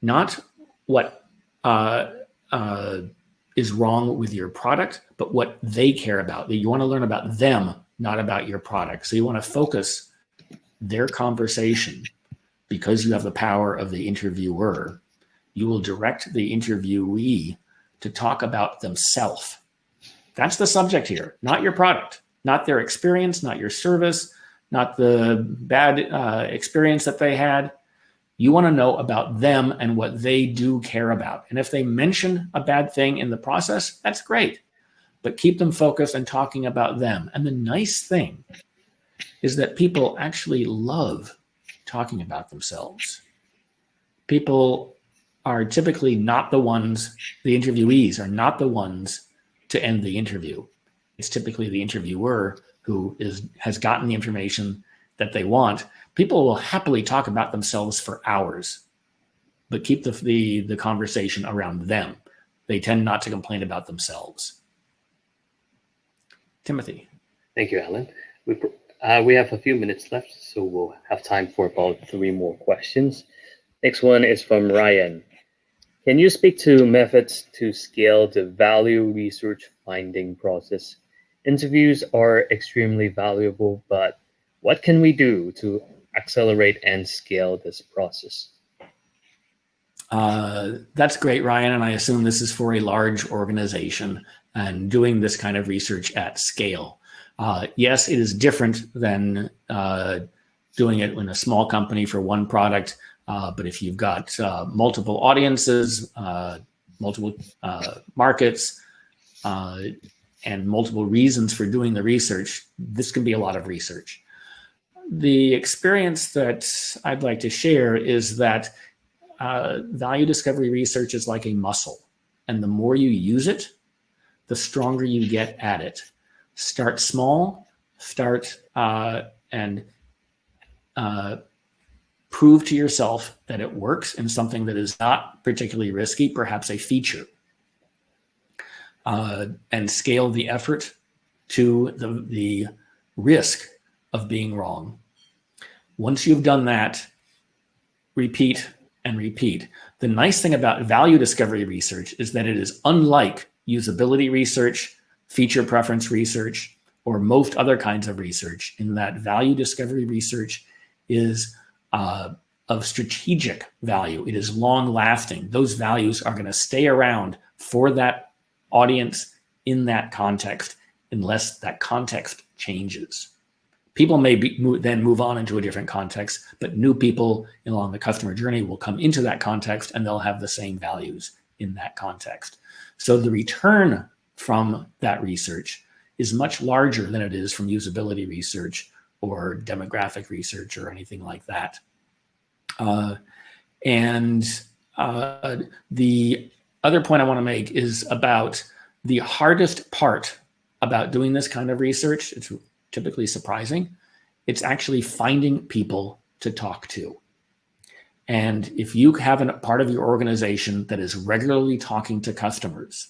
not what is wrong with your product, but what they care about. You want to learn about them, not about your product. So you want to focus their conversation because you have the power of the interviewer. You will direct the interviewee to talk about themselves. That's the subject here, not your product, not their experience, not your service, not the bad experience that they had. You want to know about them and what they do care about. And if they mention a bad thing in the process, that's great. But keep them focused and talking about them. And the nice thing is that people actually love talking about themselves. People are typically not the ones, the interviewees are not the ones to end the interview. It's typically the interviewer who has gotten the information that they want. People will happily talk about themselves for hours, but keep the conversation around them. They tend not to complain about themselves. Timothy. Thank you, Alan. We have a few minutes left, so we'll have time for about 3 more questions. Next one is from Ryan. Can you speak to methods to scale the value research finding process? Interviews are extremely valuable, but what can we do to accelerate and scale this process? That's great, Ryan. And I assume this is for a large organization and doing this kind of research at scale. Yes, it is different than doing it in a small company for one product. But if you've got multiple audiences, multiple markets, and multiple reasons for doing the research, this can be a lot of research. The experience that I'd like to share is that value discovery research is like a muscle. And the more you use it, the stronger you get at it. Start small, and prove to yourself that it works in something that is not particularly risky, perhaps a feature, and scale the effort to the risk of being wrong. Once you've done that, repeat and repeat. The nice thing about value discovery research is that it is unlike usability research, feature preference research, or most other kinds of research, in that value discovery research is of strategic value. It is long lasting. Those values are going to stay around for that audience in that context, unless that context changes. People may then move on into a different context, but new people along the customer journey will come into that context and they'll have the same values in that context. So the return from that research is much larger than it is from usability research or demographic research or anything like that. The other point I want to make is about the hardest part about doing this kind of research. It's typically surprising. It's actually finding people to talk to. And if you have a part of your organization that is regularly talking to customers,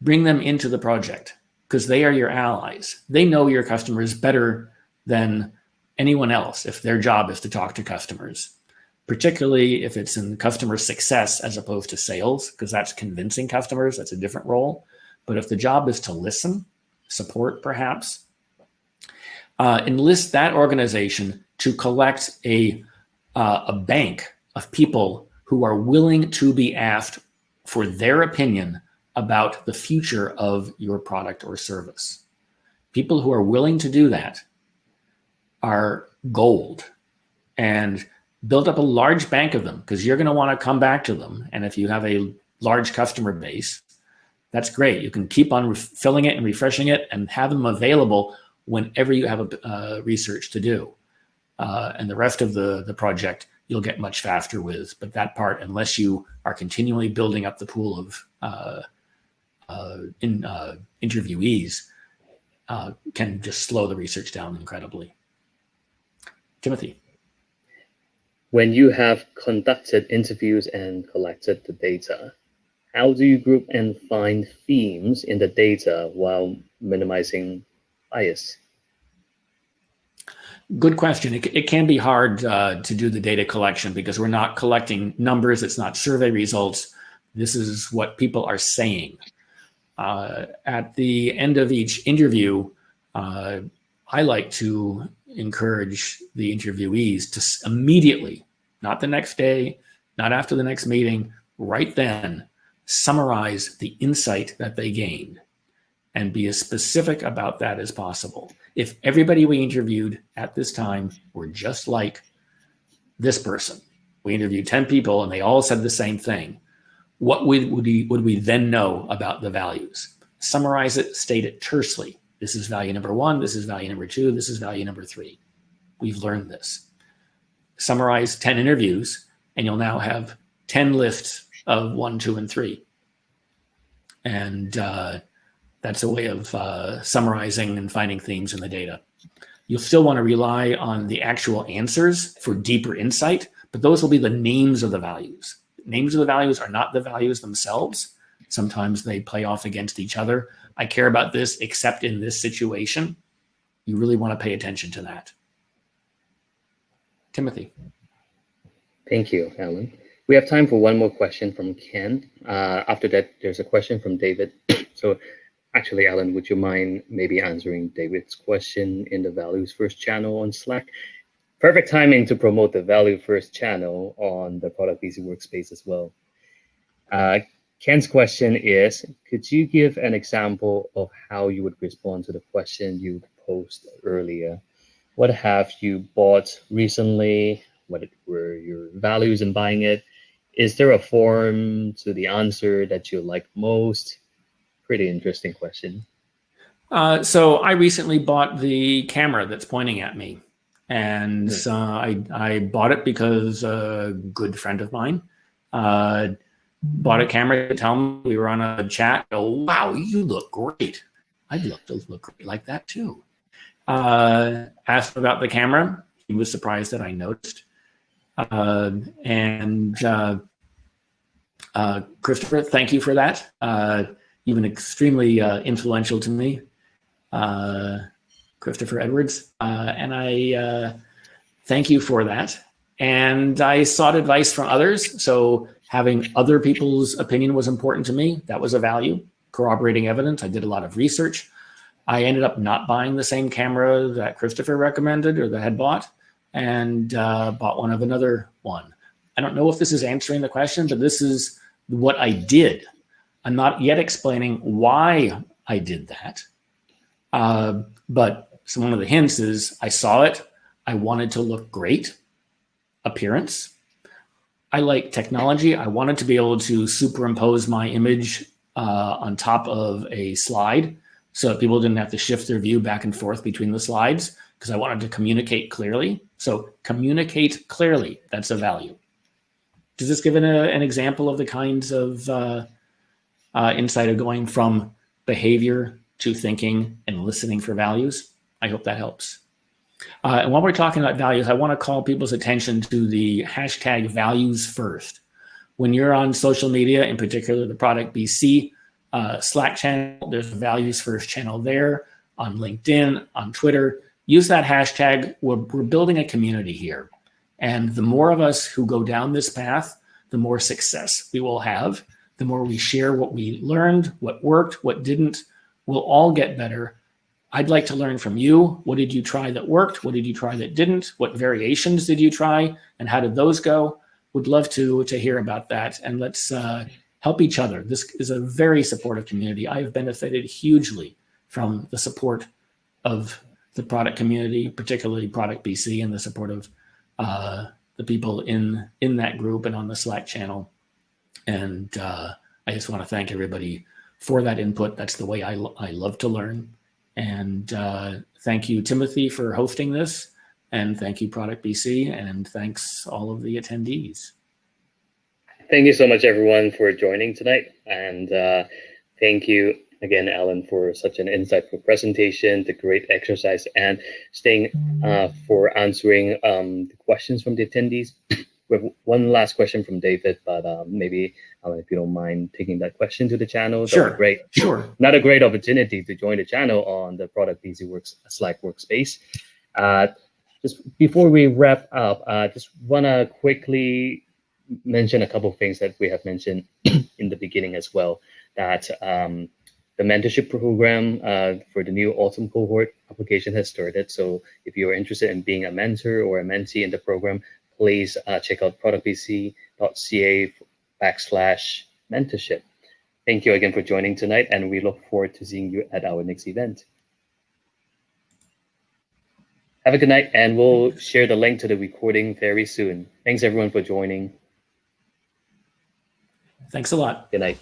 bring them into the project because they are your allies. They know your customers better than anyone else if their job is to talk to customers, particularly if it's in customer success as opposed to sales, because that's convincing customers. That's a different role. But if the job is to listen, support perhaps, enlist that organization to collect a bank of people who are willing to be asked for their opinion about the future of your product or service. People who are willing to do that are gold, and build up a large bank of them because you're going to want to come back to them. And if you have a large customer base, that's great. You can keep on filling it and refreshing it and have them available whenever you have a research to do. And the rest of the project you'll get much faster with. But that part, unless you are continually building up the pool of interviewees, can just slow the research down incredibly. Timothy. When you have conducted interviews and collected the data, how do you group and find themes in the data while minimizing bias? Good question. It can be hard to do the data collection because we're not collecting numbers. It's not survey results. This is what people are saying. At the end of each interview, I like to encourage the interviewees to immediately, not the next day, not after the next meeting, right then, summarize the insight that they gained and be as specific about that as possible. If everybody we interviewed at this time were just like this person, we interviewed 10 people and they all said the same thing, what would we then know about the values? Summarize it, state it tersely. This is value number 1, this is value number 2, this is value number 3. We've learned this. Summarize 10 interviews and you'll now have 10 lists of 1, 2, and 3. And that's a way of summarizing and finding themes in the data. You'll still want to rely on the actual answers for deeper insight, but those will be the names of the values. Names of the values are not the values themselves. Sometimes they play off against each other. I care about this except in this situation. You really want to pay attention to that. Timothy. Thank you, Alan. We have time for one more question from Ken. After that, there's a question from David. So actually, Alan, would you mind maybe answering David's question in the Values First channel on Slack? Perfect timing to promote the Value First channel on the ProductBC workspace as well. Ken's question is, could you give an example of how you would respond to the question you posed earlier? What have you bought recently? What were your values in buying it? Is there a form to the answer that you like most? Pretty interesting question. So I recently bought the camera that's pointing at me. And I bought it because a good friend of mine bought a camera to tell me. We were on a chat. Oh, wow, you look great. I'd love to look great like that too. Asked him about the camera. He was surprised that I noticed. Christopher, thank you for that. You've been extremely influential to me, Christopher Edwards. And I thank you for that. And I sought advice from others. So having other people's opinion was important to me. That was a value. Corroborating evidence. I did a lot of research. I ended up not buying the same camera that Christopher recommended or that I had bought, and bought one of another one. I don't know if this is answering the question, but this is what I did. I'm not yet explaining why I did that. But one of the hints is I saw it. I wanted to look great. Appearance. I like technology. I wanted to be able to superimpose my image on top of a slide so that people didn't have to shift their view back and forth between the slides, because I wanted to communicate clearly. So communicate clearly, that's a value. Does this give an example of the kinds of insight of going from behavior to thinking and listening for values? I hope that helps. And while we're talking about values, I want to call people's attention to the hashtag valuesfirst. When you're on social media, in particular the ProductBC Slack channel, there's a valuesfirst channel there, on LinkedIn, on Twitter. Use that hashtag. We're building a community here. And the more of us who go down this path, the more success we will have. The more we share what we learned, what worked, what didn't, we'll all get better. I'd like to learn from you. What did you try that worked? What did you try that didn't? What variations did you try? And how did those go? Would love to hear about that. And let's help each other. This is a very supportive community. I have benefited hugely from the support of the product community, particularly ProductBC, and the support of the people in that group and on the Slack channel. And I just want to thank everybody for that input. That's the way I love to learn. And thank you, Timothy, for hosting this. And thank you, ProductBC. And thanks all of the attendees. Thank you so much, everyone, for joining tonight. And thank you again, Alan, for such an insightful presentation, the great exercise, and staying for answering the questions from the attendees. We have one last question from David, but maybe, Alan, if you don't mind taking that question to the channel, sure. That would be great. Sure. Not a great opportunity to join the channel on the ProductBC Slack workspace. Just before we wrap up, just want to quickly mention a couple of things that we have mentioned in the beginning as well, that the mentorship program for the new autumn cohort application has started. So if you're interested in being a mentor or a mentee in the program, please check out productbc.ca/mentorship. Thank you again for joining tonight, and we look forward to seeing you at our next event. Have a good night, and we'll share the link to the recording very soon. Thanks everyone for joining. Thanks a lot. Good night.